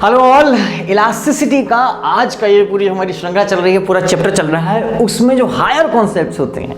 Hello all, elasticity का आज का ये पूरी हमारी श्रृंखला चल रही है, पूरा चैप्टर चल रहा है। उसमें जो हायर कॉन्सेप्ट्स होते हैं,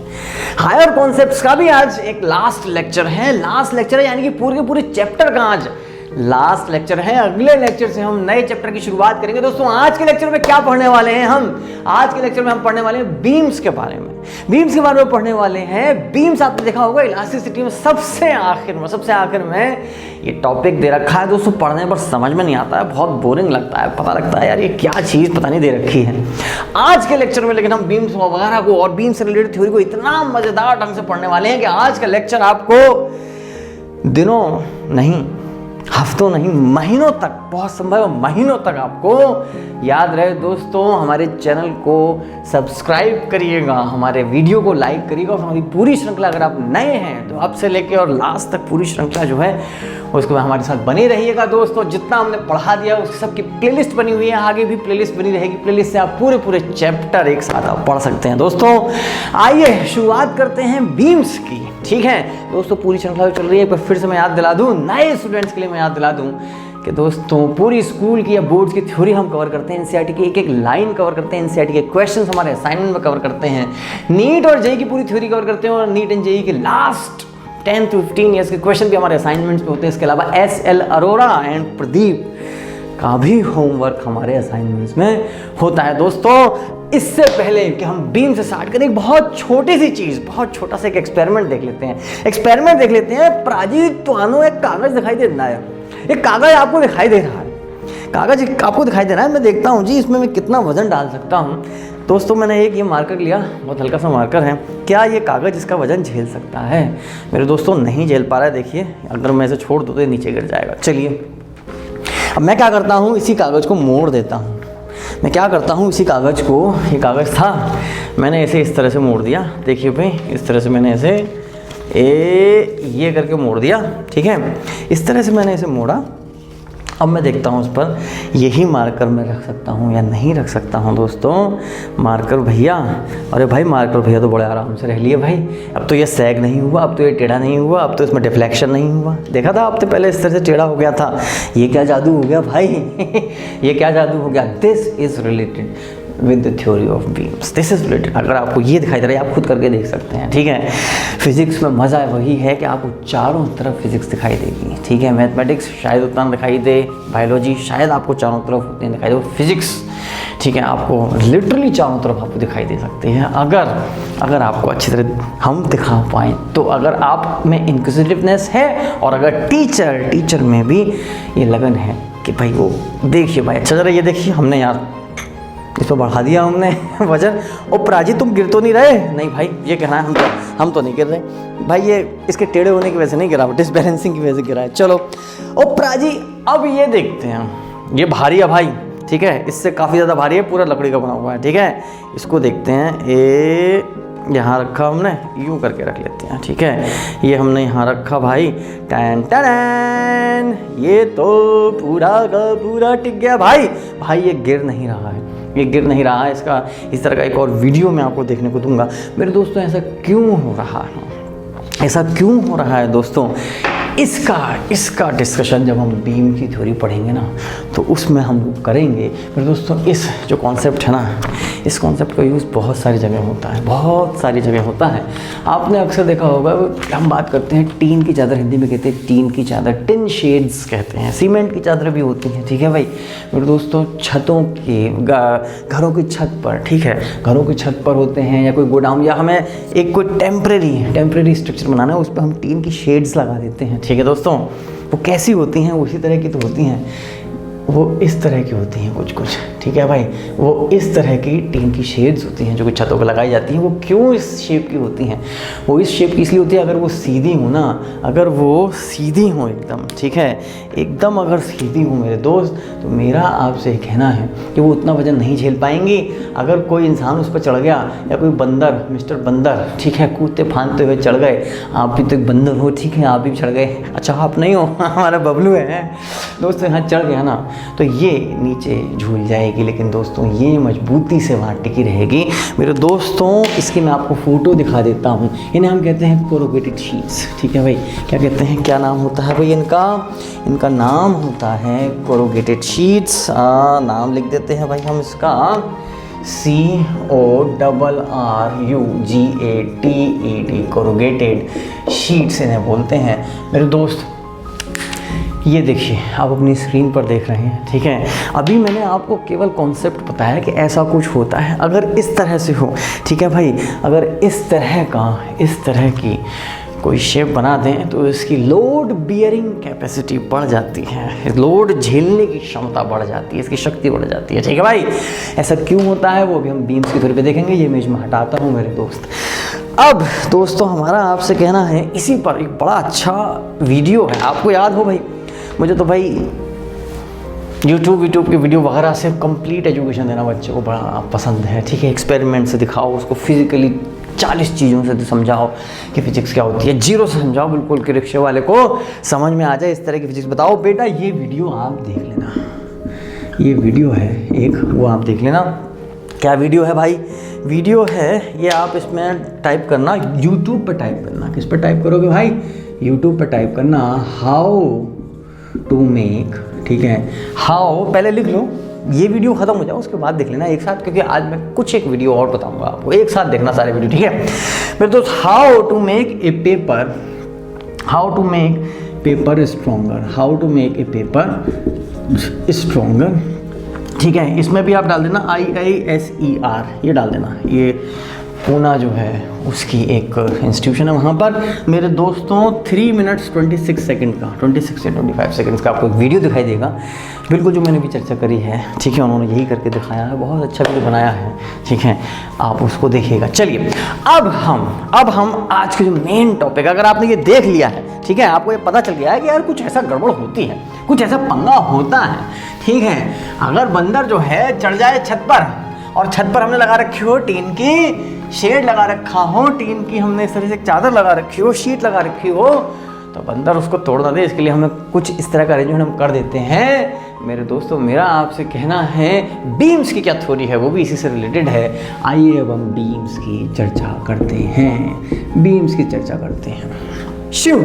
हायर कॉन्सेप्ट्स का भी आज एक लास्ट लेक्चर है। लास्ट लेक्चर है यानी कि पूरे के पूरे चैप्टर का आज लास्ट लेक्चर है। अगले लेक्चर से हम नए चैप्टर की शुरुआत करेंगे। दोस्तों आज के लेक्चर में क्या पढ़ने वाले हैं हम? आज के लेक्चर में हम पढ़ने वाले हैं बीम्स के बारे में। बीम्स के बारे में पढ़ने वाले हैं। बीम्स आपने देखा होगा इलास्टिसिटी में सबसे आखिर में ये टॉपिक दे रखा है। दोस्तों पढ़ने पर समझ में नहीं आता है, बहुत बोरिंग लगता है, पता लगता है यार ये क्या चीज़ पता नहीं दे रखी है। आज के लेक्चर में लेकिन हम बीम्स वगैरह को और बीम्स से रिलेटेड थ्योरी को इतना मजेदार ढंग से पढ़ने वाले हैं कि आज का लेक्चर आपको दिनों नहीं, हफ्तों नहीं, महीनों तक, बहुत संभव महीनों तक आपको याद रहे। दोस्तों हमारे चैनल को सब्सक्राइब करिएगा, हमारे वीडियो को लाइक करिएगा और हमारी पूरी श्रृंखला, अगर आप नए हैं तो अब से लेके और लास्ट तक पूरी श्रृंखला जो है उसको हमारे साथ बने रहिएगा। दोस्तों जितना हमने पढ़ा दिया उसकी सबकी प्लेलिस्ट बनी हुई है, आगे भी प्लेलिस्ट बनी रहेगी। प्लेलिस्ट से आप पूरे चैप्टर एक साथ आप पढ़ सकते हैं। दोस्तों आइए शुरुआत करते हैं बीम्स की, ठीक है। दोस्तों पूरी श्रृंखला चल रही है, पर फिर से मैं याद दिला दूं, नए स्टूडेंट्स के लिए मैं याद दिला दूं कि दोस्तों पूरी स्कूल की या बोर्ड्स की थ्योरी हम कवर करते हैं, एनसीईआरटी की एक एक लाइन कवर करते हैं, एनसीईआरटी के क्वेश्चंस हमारे असाइनमेंट में कवर करते हैं, नीट और जेईई की पूरी थ्योरी कवर करते हैं और नीट एंड जेईई के लास्ट 10 to 15 ईयर्स के क्वेश्चन भी हमारे असाइनमेंट्स में होते हैं। इसके अलावा एसएल अरोरा एंड प्रदीप का भी होमवर्क हमारे असाइनमेंट्स में होता है। दोस्तों इससे पहले कि हम बीम से स्टार्ट करें, एक बहुत छोटी सी चीज़, बहुत छोटा सा एक एक्सपेरिमेंट देख लेते हैं। प्राजीत तो आनो एक कागज़ दिखाई दे रहा है, एक कागज़ आपको दिखाई दे रहा है, कागज़ आपको दिखाई दे रहा है। मैं देखता हूँ जी इसमें मैं कितना वजन डाल सकता हूँ। दोस्तों मैंने एक ये मार्कर लिया, बहुत हल्का सा मार्कर है। क्या ये कागज़ इसका वजन झेल सकता है? मेरे दोस्तों नहीं झेल पा रहा है। देखिए अगर मैं इसे छोड़ दूँ तो नीचे गिर जाएगा। चलिए अब मैं क्या करता हूँ, इसी कागज़ को मोड़ देता हूँ। मैं क्या करता हूँ, इसी कागज़ को, ये कागज़ था, मैंने इसे इस तरह से मोड़ दिया। देखिए भाई इस तरह से मैंने इसे ये करके मोड़ दिया, ठीक है। इस तरह से मैंने इसे मोड़ा। अब मैं देखता हूँ उस पर यही मार्कर मैं रख सकता हूँ या नहीं रख सकता हूँ। दोस्तों मार्कर भैया, अरे भाई मार्कर भैया तो बड़े आराम से रह लिए भाई। अब तो ये सैग नहीं हुआ, अब तो ये टेढ़ा नहीं हुआ, अब तो इसमें डिफ्लेक्शन नहीं हुआ। देखा था अब तो पहले इस तरह से टेढ़ा हो गया था। ये क्या जादू हो गया भाई ये क्या जादू हो गया। This is related with the theory of beams, this is related. अगर आपको ये दिखाई दे रहा है आप खुद करके देख सकते हैं, ठीक है। फिजिक्स में मज़ा वही है कि आपको चारों तरफ फिजिक्स दिखाई देगी, ठीक है। मैथमेटिक्स शायद उतना दिखाई दे, बायोलॉजी शायद आपको चारों तरफ उतनी दिखाई दे, फिजिक्स ठीक है आपको लिटरली चारों तरफ आपको दिखाई दे सकती है, अगर आपको अच्छी तरह हम दिखा पाएँ तो। अगर आप में इंक्विजिटिवनेस है और अगर टीचर में भी ये लगन है कि भाई वो देखिए भाई अच्छा जरा ये देखिए, हमने यार इस पर बढ़ा दिया हमने वजन। और प्राजी तुम गिर तो नहीं रहे? नहीं भाई ये कहना है हम तो नहीं गिर रहे भाई, ये इसके टेढ़े होने की वजह से नहीं गिरा, डिसबैलेंसिंग की वजह से गिरा है। चलो और प्राजी अब ये देखते हैं, ये भारी है भाई, ठीक है, इससे काफ़ी ज़्यादा भारी है, पूरा लकड़ी का बना हुआ है, ठीक है। इसको देखते हैं, ये यहाँ रखा हमने, यूँ करके रख लेते हैं, ठीक है। ये हमने यहाँ रखा भाई, टैन टैन, ये तो पूरा का पूरा टिक गया भाई। ये गिर नहीं रहा है, ये गिर नहीं रहा है। इसका इस तरह का एक और वीडियो मैं आपको देखने को दूंगा। मेरे दोस्तों ऐसा क्यों हो रहा है, ऐसा क्यों हो रहा है दोस्तों? इसका डिस्कशन जब हम बीम की थ्योरी पढ़ेंगे ना तो उसमें हम करेंगे। फिर दोस्तों इस जो कॉन्सेप्ट है ना, इस कॉन्सेप्ट का यूज़ बहुत सारी जगह होता है, बहुत सारी जगह होता है। आपने अक्सर देखा होगा, हम बात करते हैं टीन की चादर, हिंदी में कहते हैं टीन की चादर, टिन शेड्स कहते हैं। सीमेंट की चादर भी होती हैं, ठीक है भाई। मेरे दोस्तों छतों के, घरों की छत पर, ठीक है, घरों की छत पर होते हैं, या कोई गोडाउन, या हमें एक कोई टेम्परेरी स्ट्रक्चर बनाना है, उस पर हम टीन की शेड्स लगा देते हैं, ठीक है दोस्तों। वो कैसी होती हैं? उसी तरह की तो होती हैं, वो इस तरह की होती हैं कुछ, ठीक है भाई। वो इस तरह की टीन की शेड्स होती हैं जो कि छतों पर लगाई जाती हैं। वो क्यों इस शेप की होती हैं? वो इस शेप की इसलिए होती है, अगर वो सीधी हो ना, अगर वो सीधी हो एकदम, ठीक है, एकदम अगर सीधी हो मेरे दोस्त, तो मेरा आपसे कहना है कि वो उतना वजन नहीं झेल पाएंगी। अगर कोई इंसान उस पर चढ़ गया, या कोई बंदर, मिस्टर बंदर, ठीक है, कूदते फांदते हुए चढ़ गए, आप भी तो एक बंदर हो, ठीक है, आप भी चढ़ गए, अच्छा आप नहीं हो हमारा बबलू है दोस्तों, यहाँ चढ़ गया ना तो ये नीचे झूल जाएगी, लेकिन दोस्तों ये मजबूती से वहाँ टिकी रहेगी। मेरे दोस्तों इसकी मैं आपको फ़ोटो दिखा देता हूँ। इन्हें हम कहते हैं कोरुगेटेड शीट्स, ठीक है भाई। क्या कहते हैं, क्या नाम होता है भाई इनका नाम होता है कोरुगेटेड शीट्स। नाम लिख देते हैं भाई हम इसका, CORRUGATED, कोरुगेटेड शीट्स इन्हें बोलते हैं। मेरे दोस्त ये देखिए, आप अपनी स्क्रीन पर देख रहे हैं, ठीक है। अभी मैंने आपको केवल कॉन्सेप्ट बताया कि ऐसा कुछ होता है। अगर इस तरह से हो, ठीक है भाई, अगर इस तरह की कोई शेप बना दें तो इसकी लोड बियरिंग कैपेसिटी बढ़ जाती है, लोड झेलने की क्षमता बढ़ जाती है, इसकी शक्ति बढ़ जाती है, ठीक है भाई। ऐसा क्यों होता है वो भी हम बीम्स की थ्योरी पे देखेंगे। ये इमेज में हटाता हूँ मेरे दोस्त। अब दोस्तों हमारा आपसे कहना है, इसी पर एक बड़ा अच्छा वीडियो है, आपको याद हो भाई, मुझे तो भाई यूट्यूब के वीडियो वगैरह से कंप्लीट एजुकेशन देना बच्चे को बड़ा पसंद है, ठीक है। एक्सपेरिमेंट से दिखाओ उसको, फिजिकली 40 चीज़ों से समझाओ कि फिजिक्स क्या होती है, जीरो से समझाओ बिल्कुल कि रिक्शे वाले को समझ में आ जाए, इस तरह की फिजिक्स बताओ। बेटा ये वीडियो आप देख लेना, ये वीडियो है एक, वो आप देख लेना। क्या वीडियो है भाई? वीडियो है ये, आप इसमें टाइप करना, यूट्यूब पर टाइप करना। किस पर टाइप करोगे भाई? यूट्यूब पर टाइप करना हाउ टू मेक, ठीक है, हाउ, पहले लिख लो, ये वीडियो खत्म हो जाओ उसके बाद देख लेना एक साथ, क्योंकि आज मैं कुछ एक वीडियो और बताऊंगा आपको, एक साथ देखना सारे वीडियो, ठीक है मेरे दोस्त। How to make a paper, how to make paper stronger, how to make a paper stronger, ठीक है। इसमें भी आप डाल देना IISER, ये डाल देना, ये पूना जो है उसकी एक इंस्टीट्यूशन है वहाँ पर। मेरे दोस्तों 3 मिनट्स 26 सेकंड का, 26 से 25 सेकंड्स का आपको एक वीडियो दिखाई देगा, बिल्कुल जो मैंने भी चर्चा करी है, ठीक है। उन्होंने यही करके दिखाया है, बहुत अच्छा वीडियो बनाया है, ठीक है, आप उसको देखिएगा। चलिए अब हम आज के जो मेन टॉपिक, अगर आपने ये देख लिया है, ठीक है, आपको ये पता चल गया है कि यार कुछ ऐसा गड़बड़ होती है, कुछ ऐसा पंगा होता है, ठीक है। अगर बंदर जो है चढ़ जाए छत पर, और छत पर हमने लगा रखी हो टीन की शेड, लगा रखा हो टीन की, हमने इस तरह से चादर लगा रखी हो, शीट लगा रखी हो, तो बंदर उसको तोड़ ना दे, इसके लिए हमें कुछ इस तरह का अरेंजमेंट हम कर देते हैं। मेरे दोस्तों मेरा आपसे कहना है, बीम्स की क्या थ्योरी है वो भी इसी से रिलेटेड है। आइए अब हम बीम्स की चर्चा करते हैं, बीम्स की चर्चा करते हैं। शिव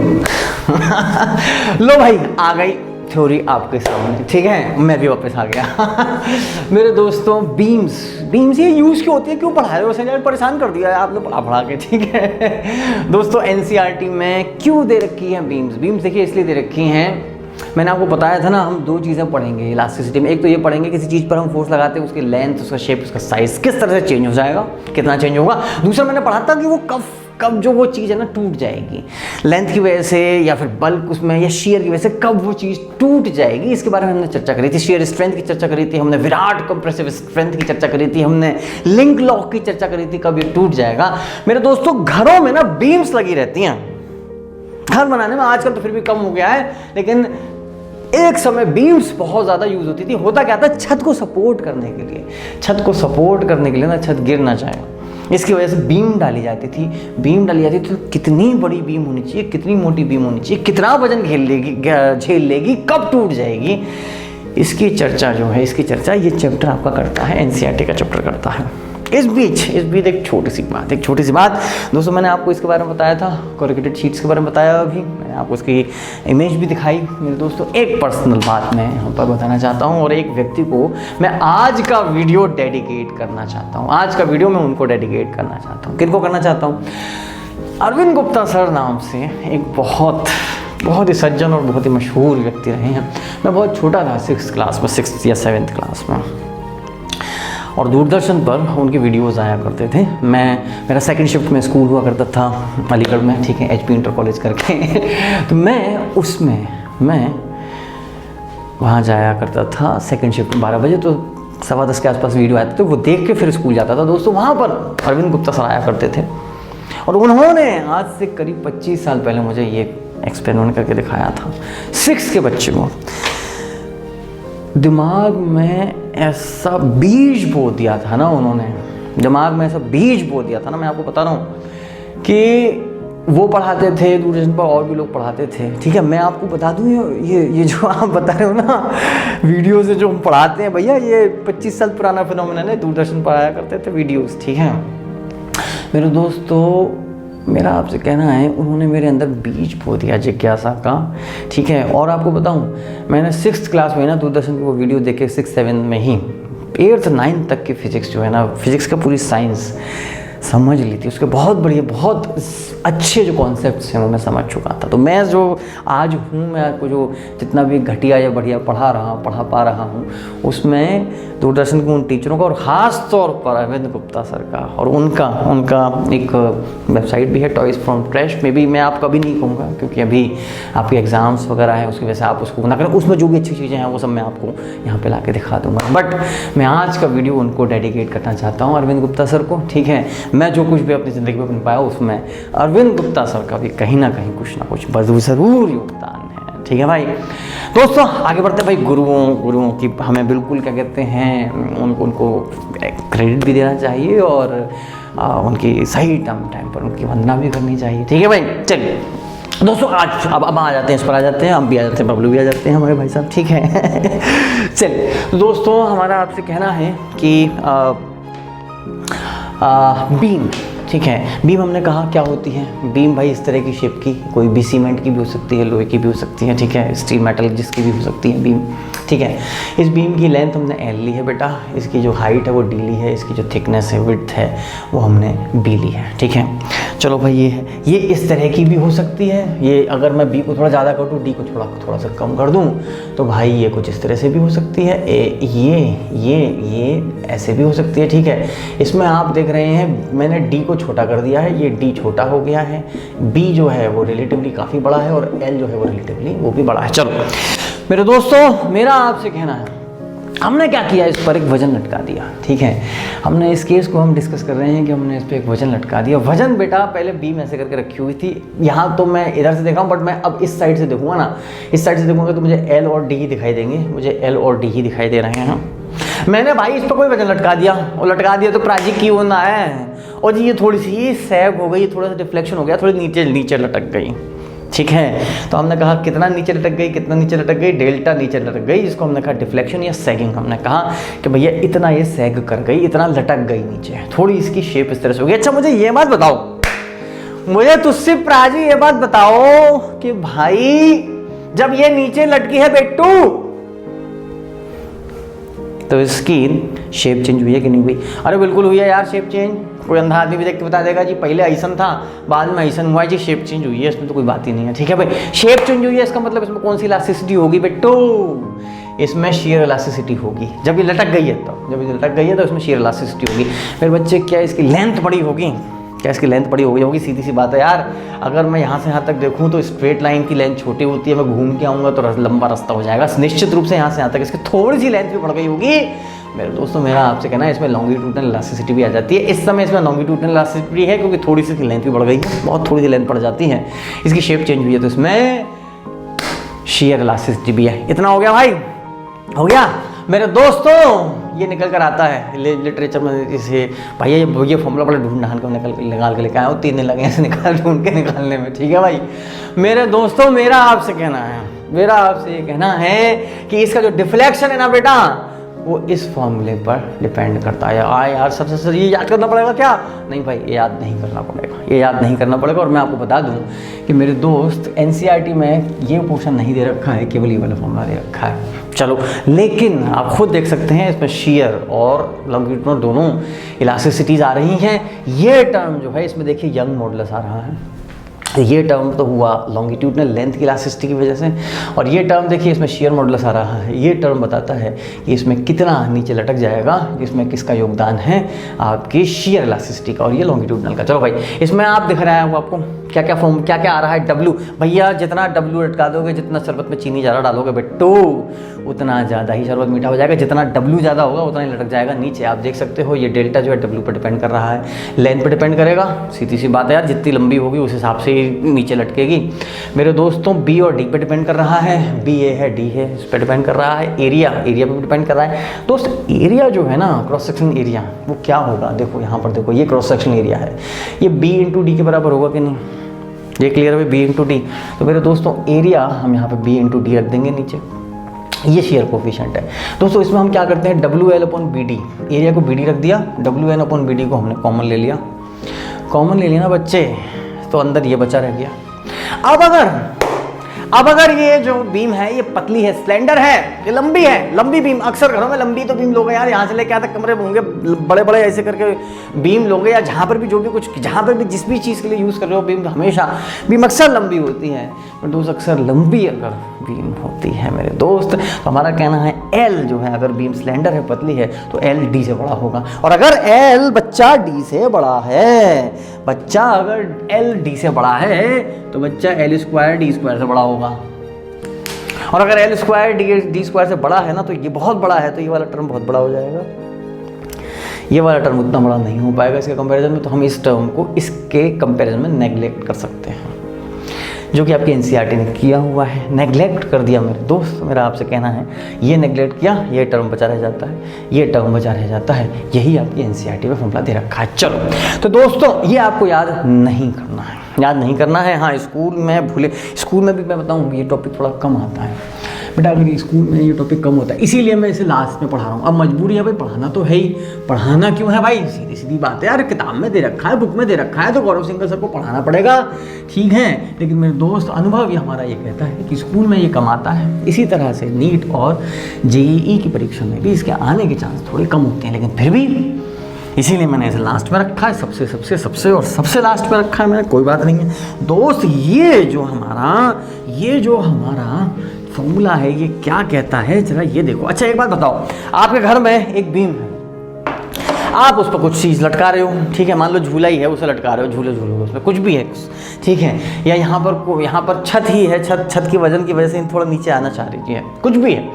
लो भाई, आ गई थ्योरी आपके सामने, ठीक है, मैं भी वापस आ गया मेरे दोस्तों बीम्स ये यूज़ क्यों होती है, क्यों पढ़ा रहे हो? सर परेशान कर दिया है आपने पढ़ा के, ठीक है दोस्तों। NCERT में क्यों दे रखी है बीम्स देखिए इसलिए दे रखी हैं, मैंने आपको बताया था ना, हम 2 चीज़ें पढ़ेंगे इलास्टिसिटी में। एक तो ये पढ़ेंगे किसी चीज़ पर हम फोर्स लगाते हैं उसकी लेंथ, उसका शेप, उसका साइज़ किस तरह से चेंज हो जाएगा, कितना चेंज होगा। दूसरा मैंने पढ़ा था कि वो कब जो वो चीज़ है ना टूट जाएगी, लेंथ की वजह से या फिर बल्क उसमें या शेयर की वजह से, कब वो चीज़ टूट जाएगी, इसके बारे में हमने चर्चा करी थी। शेयर स्ट्रेंथ की चर्चा करी थी हमने, विराट कंप्रेसिव स्ट्रेंथ की चर्चा करी थी हमने, लिंक लॉक की चर्चा करी थी, कब ये टूट जाएगा। मेरे दोस्तों घरों में ना बीम्स लगी रहती हैं, घर बनाने में आजकल तो फिर भी कम हो गया है, लेकिन एक समय बीम्स बहुत ज़्यादा यूज़ होती थी। होता क्या था, छत को सपोर्ट करने के लिए ना छत गिर ना जाए, इसकी वजह से बीम डाली जाती थी। तो कितनी बड़ी बीम होनी चाहिए, कितनी मोटी बीम होनी चाहिए, कितना वजन झेल लेगी, कब टूट जाएगी, इसकी चर्चा ये चैप्टर आपका करता है, NCERT का चैप्टर करता है। इस बीच एक छोटी सी बात दोस्तों, मैंने आपको इसके बारे में बताया था, कोरुगेटेड शीट्स के बारे में बताया, अभी मैंने आपको इसकी इमेज भी दिखाई। मेरे दोस्तों एक पर्सनल बात मैं यहाँ पर बताना चाहता हूँ, और एक व्यक्ति को मैं आज का वीडियो डेडिकेट करना चाहता हूँ। आज का वीडियो मैं उनको डेडिकेट करना चाहता हूँ। किनको करना चाहता हूँ? अरविंद गुप्ता सर नाम से एक बहुत ही सज्जन और बहुत ही मशहूर व्यक्ति रहे हैं। मैं बहुत छोटा था, 6th या 7th क्लास में, और दूरदर्शन पर उनकी वीडियोज़ आया करते थे। मेरा सेकंड शिफ्ट में स्कूल हुआ करता था अलीगढ़ में, ठीक है, HP इंटर कॉलेज करके तो मैं वहाँ जाया करता था सेकंड शिफ्ट 12 बजे, तो 10:15 के आसपास वीडियो आते थे, वो देख के फिर स्कूल जाता था। दोस्तों वहाँ पर अरविंद गुप्ता सर आया करते थे, और उन्होंने आज से करीब 25 साल पहले मुझे ये एक्सपेरिमेंट करके दिखाया था। 6th के बच्चे को दिमाग में ऐसा बीज बो दिया था ना उन्होंने, मैं आपको बता रहा हूँ कि वो पढ़ाते थे दूरदर्शन पर, और भी लोग पढ़ाते थे। ठीक है, मैं आपको बता दूं ये जो आप बता रहे हो ना वीडियो से जो हम पढ़ाते हैं भैया, ये 25 साल पुराना फिनोमेनन है। दूरदर्शन पर आया करते थे वीडियोस। ठीक है मेरे दोस्तों, मेरा आपसे कहना है उन्होंने मेरे अंदर बीज बो दिया जिज्ञासा का। ठीक है, और आपको बताऊं, मैंने 6th क्लास में ना दूरदर्शन की वो वीडियो देखे, 6-7 में ही 8th 9th तक की फिजिक्स जो है ना, फिजिक्स का पूरी साइंस समझ ली थी। उसके बहुत बढ़िया, बहुत अच्छे जो कॉन्सेप्ट्स हैं वो मैं समझ चुका था। तो मैं जो आज हूँ, मैं आपको जो जितना भी घटिया या बढ़िया पढ़ा पा रहा हूँ, उसमें दूरदर्शन के उन टीचरों का, और ख़ास तौर पर अरविंद गुप्ता सर का, और उनका एक वेबसाइट भी है टॉयज़ फ्रॉम ट्रैश में भी। मैं आपको अभी नहीं कहूँगा क्योंकि अभी आपके एग्ज़ाम्स वगैरह हैं, उसकी वजह से आप उसको ना करें। उसमें जो भी अच्छी चीज़ें हैं वो सब मैं आपको यहाँ पे ला के दिखा दूँगा। बट मैं आज का वीडियो उनको डेडिकेट करना चाहता हूँ, अरविंद गुप्ता सर को। ठीक है, मैं जो कुछ भी अपनी ज़िंदगी में बन पाया उसमें अरविंद गुप्ता सर का भी कहीं ना कुछ ज़रूर योगदान है। ठीक है भाई दोस्तों, आगे बढ़ते हैं भाई। गुरुओं की हमें बिल्कुल क्या कहते हैं, उनको क्रेडिट भी देना चाहिए, और उनकी सही टाइम पर उनकी वंदना भी करनी चाहिए। ठीक है भाई, चलिए दोस्तों, आज अब आ जाते हैं, इस पर आ जाते हैं, हम भी आ जाते हैं, बबलू भी आ जाते हैं हमारे भाई साहब। ठीक है चलिए दोस्तों, हमारा आपसे कहना है कि बीम। ठीक है, बीम हमने कहा क्या होती है। बीम भाई इस तरह की शेप की, कोई भी सीमेंट की भी हो सकती है, लोहे की भी हो सकती है। ठीक है, स्टील मेटल जिसकी भी हो सकती है बीम। ठीक है, इस बीम की लेंथ हमने एल ली है बेटा, इसकी जो हाइट है वो डी ली है, इसकी जो थिकनेस है, विड्थ है, वो हमने बी ली है। ठीक है, चलो भाई, ये है, ये इस तरह की भी हो सकती है। ये अगर मैं बी को थोड़ा ज़्यादा कर दूँ, डी को थोड़ा सा कम कर दूँ, तो भाई ये कुछ इस तरह से भी हो सकती है। ये ऐसे भी हो सकती है। ठीक है, इसमें आप देख रहे हैं मैंने डी को छोटा कर दिया है, ये डी छोटा हो गया है, बी जो है वो रिलेटिवली काफ़ी बड़ा है, और एल जो है वो रिलेटिवली वो भी बड़ा है। चलो मेरे दोस्तों, मेरा आपसे कहना है, हमने क्या किया, इस पर एक वजन लटका दिया। ठीक है, हमने इस केस को हम डिस्कस कर रहे हैं कि हमने इस पर एक वजन लटका दिया। वजन बेटा पहले बीम ऐसे करके रखी हुई थी, यहाँ तो मैं इधर से देखा हूँ, बट मैं अब इस साइड से देखूंगा ना, इस साइड से देखूंगा तो मुझे एल और डी ही दिखाई देंगे, मुझे एल और डी ही दिखाई दे रहे हैं। मैंने भाई इस पर कोई वजन लटका दिया, और लटका दिया तो प्राची क्यों ना है, और जी ये थोड़ी सी सैग हो गई, थोड़ा सा डिफ्लेक्शन हो गया, थोड़ी नीचे लटक गई। ठीक है, तो हमने कहा कितना नीचे लटक गई, डेल्टा नीचे लटक गई, जिसको हमने कहा डिफ्लेक्शन या सैगिंग। हमने कहा कि भैया इतना ये सैग कर गई, इतना लटक गई नीचे, थोड़ी इसकी शेप इस तरह से हो गई। अच्छा मुझे ये बात बताओ, मुझे तुझसे प्राची ये बात बताओ कि भाई जब ये नीचे लटकी है बेटू, तो इसकी शेप चेंज हुई है कि नहीं हुई? अरे बिल्कुल हुई है यार शेप चेंज, कोई अंधा आदमी भी देख के बता देगा जी पहले ऐसन था, बाद में ऐसन हुआ है जी, शेप चेंज हुई है, इसमें तो कोई बात ही नहीं है। ठीक है भाई, शेप चेंज हुई है, इसका मतलब इसमें कौन सी इलास्टिसिटी होगी बेटो? इसमें शेयर इलास्टिसिटी होगी। जब ये लटक गई है तो इसमें शेयर इलास्टिसिटी होगी। फिर बच्चे क्या इसकी लेंथ बड़ी होगी? क्या इसकी लेंथ बड़ी होगी? सीधी सी बात है यार, अगर मैं यहाँ से यहाँ तक देखूँ तो स्ट्रेट लाइन की लेंथ छोटी होती है, मैं घूम के आऊँगा तो लंबा रास्ता हो जाएगा। निश्चित रूप से यहाँ से यहाँ तक इसकी थोड़ी सी लेंथ भी बढ़ गई होगी। मेरे दोस्तों, मेरा आपसे कहना है इसमें लॉन्गिट्यूडनल इलास्टिसिटी भी आ जाती है। इस समय इसमें लॉन्गिट्यूडनल इलास्टिसिटी है क्योंकि थोड़ी सी लेंथ भी बढ़ गई है, बहुत थोड़ी सी लेंथ बढ़ जाती है, इसकी शेप चेंज हुई है, तो इसमें शेयर इलास्टिसिटी भी है। इतना हो गया भाई, हो गया मेरे दोस्तों। ये निकल कर आता है लिटरेचर में, इसे भाई ये फॉर्मूला बड़ा निकाल के लेकर आया हूँ, 3 दिन लगे ऐसे ढूंढ के निकालने में। ठीक है भाई मेरे दोस्तों, मेरा आपसे ये कहना है कि इसका जो डिफ्लेक्शन है ना बेटा, वो इस फॉर्मूले पर डिपेंड करता है। यार सबसे ये याद करना पड़ेगा क्या? नहीं भाई, ये याद नहीं करना पड़ेगा, और मैं आपको बता दूं कि मेरे दोस्त एनसीईआरटी में ये पोर्शन नहीं दे रखा है, केवल ये वाला फॉर्मूला दे रखा है। चलो, लेकिन आप खुद देख सकते हैं इसमें शेयर और लॉन्गिट्यूडनल दोनों इलास्टिसिटीज आ रही हैं। ये टर्म जो है इसमें देखिए यंग मॉडुलस आ रहा है, ये टर्म तो हुआ लॉन्गिट्यूडनल लेंथ की इलास्टिसिटी की वजह से, और ये टर्म देखिए इसमें शेयर मॉडुलस आ रहा है। ये टर्म बताता है कि इसमें कितना नीचे लटक जाएगा, इसमें किसका योगदान है, आपकी शेयर इलास्टिसिटी का, और ये लॉन्गिट्यूडनल का। चलो भाई, इसमें आप दिख रहा है वो आपको क्या क्या आ रहा है, डब्ल्यू। भैया जितना डब्ल्यू लटका दोगे, जितना शरबत में चीनी ज़्यादा डालोगे बेटो, उतना ज़्यादा ही शरबत मीठा हो जाएगा। जितना डब्ल्यू ज़्यादा होगा उतना ही लटक जाएगा नीचे। आप देख सकते हो ये डेल्टा जो है डब्ल्यू पर डिपेंड कर रहा है, लेंथ पर डिपेंड करेगा। सीधी सी बात है यार, जितनी लंबी होगी उस हिसाब से नीचे लटकेगी। मेरे दोस्तों, बी और डी पे डिपेंड कर रहा है, बी ए है डी है, इस पर डिपेंड कर रहा है। एरिया पे भी डिपेंड कर रहा है। दोस्त, एरिया जो है ना, क्रॉस सेक्शन एरिया, वो क्या होगा? देखो यहाँ पर देखो, ये क्रॉस सेक्शन एरिया है, ये बी इंटू डी के बराबर होगा कि नहीं? ये क्लियर है बी इंटू डी। तो मेरे दोस्तों एरिया हम यहाँ पे बी इंटू डी रख देंगे नीचे, ये शेयर कोफिशिएंट है दोस्तों। इसमें हम क्या करते हैं, W L upon B D, area को बी डी रख दिया, W N upon B D को हमने कॉमन ले लिया। कॉमन ले लिया ना बच्चे, तो अंदर ये बचा रह गया। अब अगर ये जो बीम है ये पतली है, स्लेंडर है, ये लंबी है, लंबी बीम, अक्सर घरों में लंबी तो बीम लोगे यार, यहाँ से लेके यहाँ तक कमरे में होंगे बड़े बड़े ऐसे करके बीम लोगे, या जहाँ पर भी जो भी कुछ, जहाँ पर भी जिस भी चीज़ के लिए यूज़ कर रहे हो बीम, हमेशा बीम अक्सर लंबी होती है। पर दोस्त अक्सर लंबी अगर बीम होती है मेरे दोस्त, तो हमारा कहना है एल जो है, अगर बीम स्लेंडर है, पतली है, तो एल डी से बड़ा होगा। और अगर एल बच्चा डी से बड़ा है, बच्चा अगर एल डी से बड़ा है, तो बच्चा एल स्क्वायर डी स्क्वायर से बड़ा होगा। और अगर एल स्क्वायर डी स्क्वायर से बड़ा है ना, तो ये बहुत बड़ा है, तो ये वाला टर्म बहुत बड़ा हो जाएगा, ये वाला टर्म उतना बड़ा नहीं हो पाएगा इसके कंपैरिजन में। तो हम इस टर्म को इसके कंपैरिजन में नेग्लेक्ट कर सकते हैं, जो कि आपकी एनसीईआरटी ने किया हुआ है। नेग्लेक्ट कर दिया मेरे दोस्त, मेरा आपसे कहना है, ये नेग्लेक्ट किया, ये टर्म बचा रह जाता है, ये टर्म बचा रह जाता है, यही आपकी एनसीईआरटी में फॉर्मूला दे रखा है। चलो तो दोस्तों ये आपको याद नहीं करना है, याद नहीं करना है। हाँ स्कूल में भूले, स्कूल में भी मैं बताऊँ ये टॉपिक थोड़ा कम आता है बेटा, अगर स्कूल में ये टॉपिक कम होता है, इसीलिए मैं इसे लास्ट में पढ़ा रहा हूँ। अब मजबूरी है भाई, पढ़ाना तो है ही, पढ़ाना क्यों है भाई, सीधी सीधी बात है यार, किताब में दे रखा है, बुक में दे रखा है, तो गौरव सिंह सर को पढ़ाना पड़ेगा, ठीक है। लेकिन मेरे दोस्त अनुभव ये हमारा ये कहता है कि स्कूल में ये कम आता है। इसी तरह से नीट और जेईई की परीक्षा में भी इसके आने के चांस थोड़े कम होते हैं, लेकिन फिर भी इसीलिए मैंने इसे लास्ट में रखा है, सबसे सबसे सबसे और सबसे लास्ट में रखा है मैंने, कोई बात नहीं है दोस्त। ये जो हमारा फॉर्मूला है ये क्या कहता है, जरा ये देखो। अच्छा एक बात बताओ, आपके घर में एक बीम है, आप उस पर कुछ चीज़ लटका रहे हो, ठीक है, मान लो झूला ही है, उसे लटका रहे हो, झूले उसमें कुछ भी है, ठीक है, या यहाँ पर छत ही है, छत की वजन की वजह से थोड़ा नीचे आना चाह रही है, कुछ भी है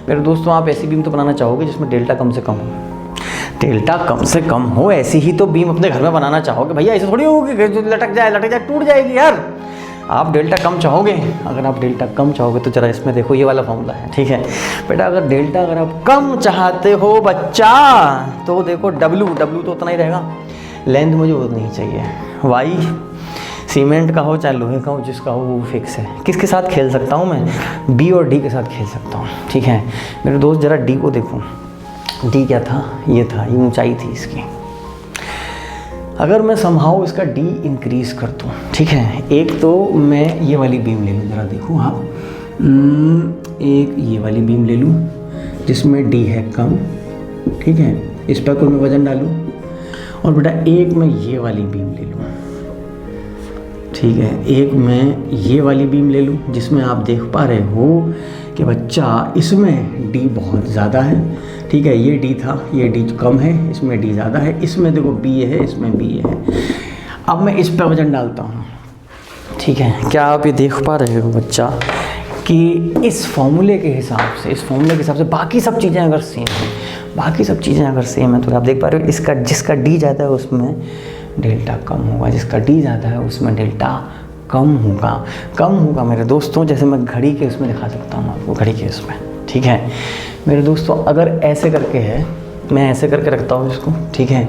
मेरे दोस्तों, आप ऐसी बीम तो बनाना चाहोगे जिसमें डेल्टा कम से कम हो, डेल्टा कम से कम हो, ऐसी ही तो बीम अपने घर में बनाना चाहोगे भैया, ऐसे थोड़ी होगी लटक जाए टूट जाएगी यार। आप डेल्टा कम चाहोगे, अगर आप डेल्टा कम चाहोगे तो जरा इसमें देखो, ये वाला फॉर्मूला है, ठीक है बेटा। अगर डेल्टा अगर आप कम चाहते हो बच्चा, तो देखो डब्ल्यू तो उतना ही रहेगा, लेंथ मुझे उतनी ही चाहिए, वाई सीमेंट का हो चाहे लोहे का हो, जिसका हो वो फिक्स है। किसके साथ खेल सकता हूँ मैं, बी और डी के साथ खेल सकता हूँ, ठीक है मेरे दोस्त। जरा डी को देखो, डी क्या था, ये ऊंचाई थी इसकी। अगर मैं समहाउ इसका डी इंक्रीज कर दूँ, ठीक है, एक तो मैं ये वाली बीम ले लूँ, ज़रा देखो हाँ, एक ये वाली बीम ले लूँ जिसमें डी है कम, ठीक है, इस पर कोई मैं वजन डालूँ, और बेटा एक मैं ये वाली बीम ले लूँ, ठीक है, एक मैं ये वाली बीम ले लूँ जिसमें आप देख पा रहे हो कि बच्चा इसमें डी बहुत ज़्यादा है, ठीक है, ये डी था, ये डी कम है, इसमें डी ज़्यादा है, इसमें देखो बी है, इसमें बी है। अब मैं इस पर वजन डालता हूँ, ठीक है, क्या आप ये देख पा रहे हो बच्चा कि इस फॉर्मूले के हिसाब से बाकी सब चीज़ें अगर सेम है, तो आप देख पा रहे हो इसका जिसका डी ज़्यादा है उसमें डेल्टा कम होगा, जिसका डी ज़्यादा है उसमें डेल्टा कम होगा मेरे दोस्तों। जैसे मैं घड़ी के उसमें दिखा सकता हूँ आपको, घड़ी के उसमें, ठीक है मेरे दोस्तों। अगर ऐसे करके है, मैं ऐसे करके रखता हूँ इसको, ठीक है,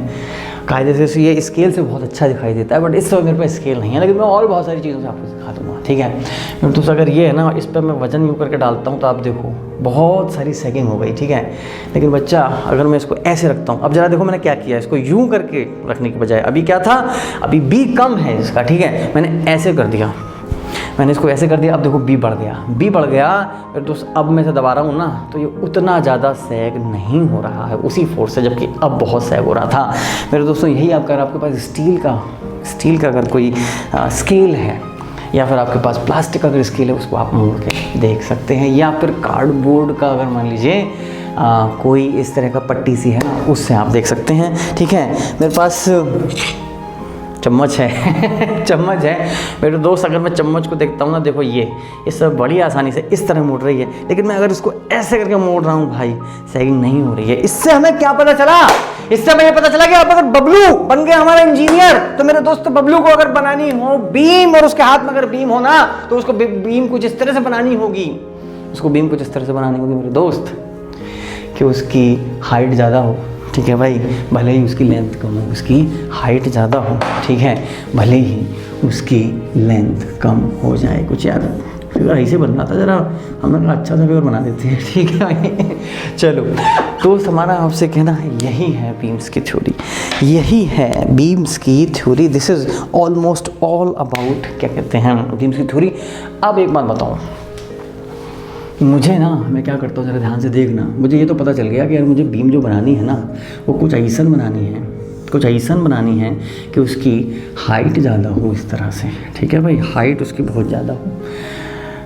कायदे से ये स्केल से बहुत अच्छा दिखाई देता है, बट इस समय मेरे पास स्केल नहीं है, लेकिन मैं और बहुत सारी चीज़ों से आपको सिखा दूँगा, ठीक है मेरे दोस्तों। अगर ये है ना, इस पर मैं वजन यूँ करके डालता हूँ, तो आप देखो बहुत सारी सेकिंग हो गई, ठीक है। लेकिन बच्चा अगर मैं इसको ऐसे रखता हूँ, अब जरा देखो मैंने क्या किया, इसको यूँ करके रखने के बजाय, अभी क्या था, अभी बी कम है इसका, ठीक है, मैंने ऐसे कर दिया, मैंने इसको ऐसे कर दिया, अब देखो बी बढ़ गया फिर दोस्त। अब मैं इसे दबा रहा हूँ ना, तो ये उतना ज़्यादा सैग नहीं हो रहा है उसी फोर्स से, जबकि अब बहुत सैग हो रहा था मेरे दोस्तों। यही आपके पास स्टील का अगर कोई स्केल है, या फिर आपके पास प्लास्टिक का अगर स्केल है, उसको आप मोड़ के देख सकते हैं, या फिर कार्डबोर्ड का अगर मान लीजिए कोई इस तरह का पट्टी सी है ना, उससे आप देख सकते हैं, ठीक है। मेरे पास चम्मच है मेरे दोस्त। अगर मैं चम्मच को देखता हूँ ना, देखो ये इस तरह बड़ी आसानी से इस तरह मोड़ रही है, लेकिन मैं अगर इसको ऐसे करके मोड़ रहा हूँ भाई, सैगिंग नहीं हो रही है। इससे हमें क्या पता चला, इससे हमें पता चला कि आप अगर बबलू बन गए हमारा इंजीनियर, तो मेरे दोस्त बबलू को अगर बनानी हो बीम, और उसके हाथ में अगर बीम हो ना, तो उसको बीम कुछ इस तरह से बनानी होगी, मेरे दोस्त, कि उसकी हाइट ज़्यादा हो, ठीक है भाई, भले ही उसकी लेंथ कम हो, उसकी हाइट ज़्यादा हो, ठीक है, भले ही उसकी लेंथ कम हो जाए। कुछ यार फिगर ऐसे बनना था, जरा हमने कहा अच्छा सा फिगर बना देते हैं, ठीक है भाई। चलो दोस्त, हमारा आपसे कहना है यही है बीम्स की थ्योरी, यही है बीम्स की theory. This is almost all about क्या कहते हैं बीम्स की थ्योरी। अब एक बात बताऊँ, मुझे ना, मैं क्या करता हूँ ज़रा ध्यान से देखना, मुझे ये तो पता चल गया कि यार मुझे बीम जो बनानी है ना वो कुछ ऐसन बनानी है, कुछ ऐसन बनानी है कि उसकी हाइट ज़्यादा हो इस तरह से, ठीक है भाई, हाइट उसकी बहुत ज़्यादा हो,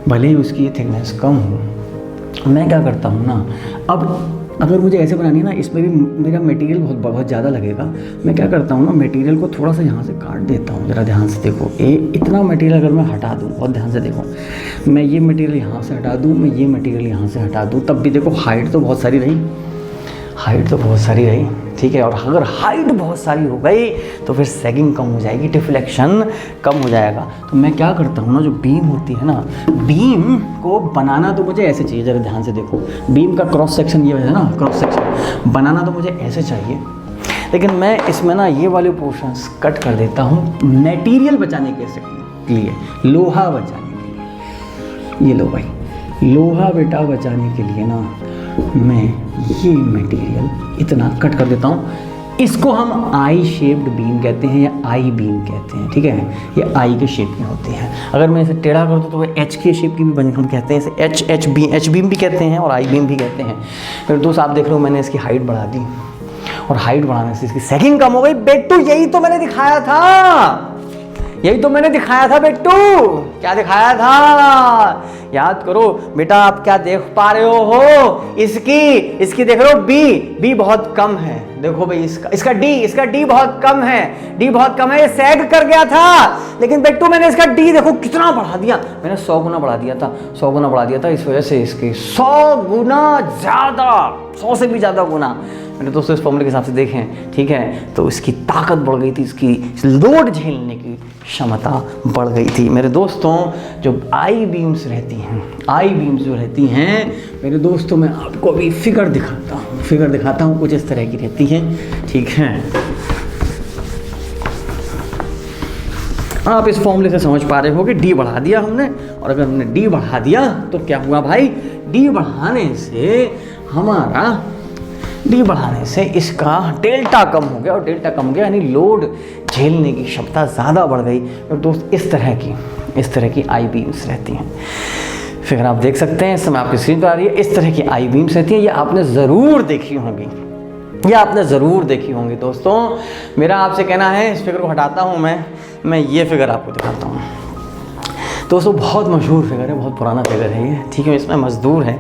भले ही उसकी थिकनेस कम हो। मैं क्या करता हूँ ना, अब अगर मुझे ऐसे बनानी है ना, इसमें भी मेरा मटेरियल बहुत ज़्यादा लगेगा। मैं क्या करता हूँ ना, मटेरियल को थोड़ा सा यहाँ से काट देता हूँ। ज़रा ध्यान से देखो, इतना मटेरियल अगर मैं हटा दूँ, बहुत ध्यान से देखो, मैं ये मटेरियल यहाँ से हटा दूँ, मैं ये मटेरियल यहाँ से हटा दूँ, तब भी देखो हाइट तो बहुत सारी रही, हाइट तो बहुत सारी रही, ठीक है। और अगर हाइट बहुत सारी हो गई तो फिर सैगिंग कम हो जाएगी, डिफ्लेक्शन कम हो जाएगा। तो मैं क्या करता हूँ ना, जो बीम होती है ना, बीम को बनाना तो मुझे ऐसे चाहिए, ज़रा ध्यान से देखो, बीम का क्रॉस सेक्शन ये है ना, क्रॉस सेक्शन बनाना तो मुझे ऐसे चाहिए, लेकिन मैं इसमें ना ये वाले पोर्शंस कट कर देता हूँ मटेरियल बचाने के लिए, लोहा बचाने के लिए। ये लो भाई, लोहा बेटा बचाने के लिए ना मैं ये मटेरियल इतना कट कर देता हूँ। इसको हम आई शेप्ड बीम कहते हैं या आई बीम कहते हैं, ठीक है, ये आई के शेप में होती है। अगर मैं इसे टेढ़ा कर दूँ तो वो एच के शेप की भी बन, हम कहते हैं इसे एच बीम भी कहते हैं और आई बीम भी कहते हैं। फिर दोस्त आप देख रहे हो मैंने इसकी हाइट बढ़ा दी, और हाइट बढ़ाने से इसकी सैगिंग कम हो गई। बेटू यही तो मैंने दिखाया था, यही तो मैंने दिखाया था बेटू। क्या दिखाया था, याद करो बेटा, आप क्या देख पा रहे हो, इसकी देख रहे हो बी बहुत कम है, देखो भाई इसका डी बहुत कम है, डी बहुत कम है, ये सैग कर गया था। लेकिन बेटू मैंने इसका डी देखो कितना बढ़ा दिया, मैंने 100 गुना बढ़ा दिया था, 100 गुना बढ़ा दिया था, इस वजह से इसकी 100 गुना ज़्यादा, 100 से भी ज़्यादा गुना मैंने दोस्तों इस फॉर्मूले के हिसाब से देखें, ठीक है, तो इसकी ताकत बढ़ गई थी, इसकी लोड झेलने की क्षमता बढ़ गई थी। मेरे दोस्तों, जो आई बीम्स रहती हैं, आई बीम्स जो रहती हैं मेरे दोस्तों, मैं आपको अभी फिगर दिखाता हूँ, कुछ इस तरह की रहती हैं, ठीक है। आप इस फॉर्मूले से समझ पा रहे हो कि डी बढ़ा दिया हमने, और अगर हमने डी बढ़ा दिया तो क्या हुआ भाई, डी बढ़ाने से इसका डेल्टा कम हो गया, और डेल्टा कम हो गया यानी लोड झेलने की क्षमता ज़्यादा बढ़ गई। और दोस्त इस तरह की आई बीम्स रहती हैं। फिगर आप देख सकते हैं, इस समय आपकी स्क्रीन पर आ रही है, इस तरह की आई बीम्स रहती हैं। ये आपने ज़रूर देखी होंगी, दोस्तों। मेरा आपसे कहना है, इस फिगर को हटाता हूँ मैं ये फिगर आपको दिखाता हूँ। दोस्तों बहुत मशहूर फिगर है, बहुत पुराना फिगर है ये, ठीक है। इसमें मजदूर है,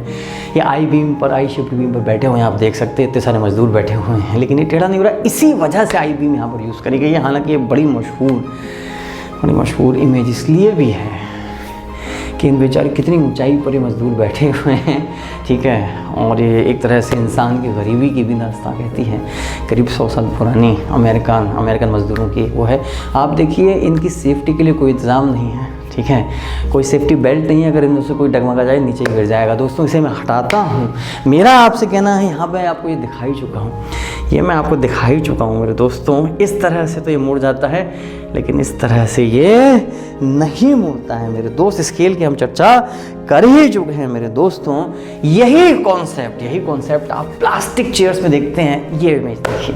ये आई शिफ्ट बीम पर बैठे हुए हैं, आप देख सकते हैं इतने सारे मजदूर बैठे हुए हैं, लेकिन ये टेढ़ा नहीं हो रहा। इसी वजह से आई बीम यहाँ पर यूज़ करी गई है। हालांकि ये बड़ी मशहूर इमेज इसलिए भी है कि इन बेचारे कितनी ऊंचाई पर ये मजदूर बैठे हुए हैं, ठीक है। और ये एक तरह से इंसान की गरीबी की भी दास्तां कहती है। करीब 100 साल पुरानी अमेरिकन मजदूरों की वो है। आप देखिए, इनकी सेफ्टी के लिए कोई इंतज़ाम नहीं है, ठीक है, कोई सेफ्टी बेल्ट नहीं है, अगर इनमें से कोई डगमगा जाए नीचे गिर जाएगा। दोस्तों इसे मैं हटाता हूँ। मेरा आपसे कहना है, यहाँ पे आपको ये दिखा ही चुका हूँ मेरे दोस्तों। इस तरह से तो ये मुड़ जाता है, लेकिन इस तरह से ये नहीं मुड़ता है मेरे दोस्त। स्केल की हम चर्चा कर ही चुके हैं मेरे दोस्तों। यही कॉन्सेप्ट आप प्लास्टिक चेयर्स में देखते हैं। ये इमेज देखिए,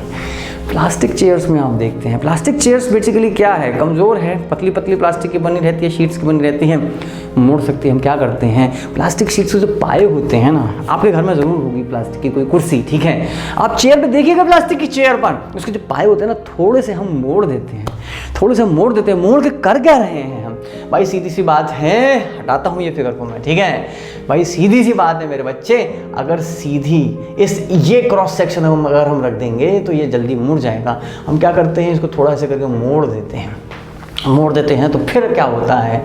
प्लास्टिक चेयर्स में आप देखते हैं। प्लास्टिक चेयर्स बेसिकली क्या है, कमज़ोर है, पतली प्लास्टिक की बनी रहती है, शीट्स की बनी रहती हैं, मोड़ सकती है। हम क्या करते हैं, प्लास्टिक शीट्स के जो पाए होते हैं ना, आपके घर में ज़रूर होगी प्लास्टिक की कोई कुर्सी, ठीक है। आप चेयर पे देखिएगा, प्लास्टिक की चेयर पर उसके जो पाए होते हैं ना, थोड़े से हम मोड़ देते हैं, मोड़ के कर क्या रहे हैं हम भाई। सीधी सी बात है, हटाता हूँ ये फिगर को मैं, ठीक है भाई। सीधी सी बात है मेरे बच्चे, अगर सीधी ये क्रॉस सेक्शन अगर हम रख देंगे तो ये जल्दी मुड़ जाएगा। हम क्या करते हैं, इसको थोड़ा सा करके मोड़ देते हैं तो फिर क्या होता है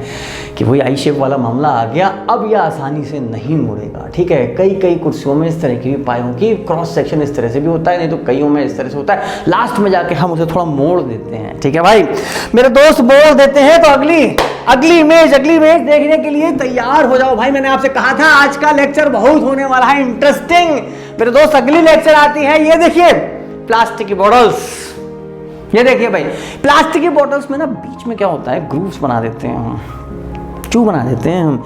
कि वही आई शेप वाला मामला आ गया। अब यह आसानी से नहीं मुड़ेगा, ठीक है। कई कुर्सियों में इस तरह की भी पायों की क्रॉस सेक्शन इस तरह से भी होता है, नहीं तो कईयों में इस तरह से होता है। लास्ट में जाके हम उसे थोड़ा मोड़ देते हैं, ठीक है भाई। मेरे दोस्त मोड़ देते हैं तो अगली इमेज देखने के लिए तैयार हो जाओ भाई। मैंने आपसे कहा था आज का लेक्चर बहुत होने वाला है इंटरेस्टिंग। मेरे दोस्त अगली लेक्चर आती है, ये देखिए प्लास्टिक की बॉटल्स, ये देखिए भाई, प्लास्टिक की बॉटल्स में ना बीच में क्या होता है, ग्रूव्स बना देते हैं हम, क्यों बना देते हैं हम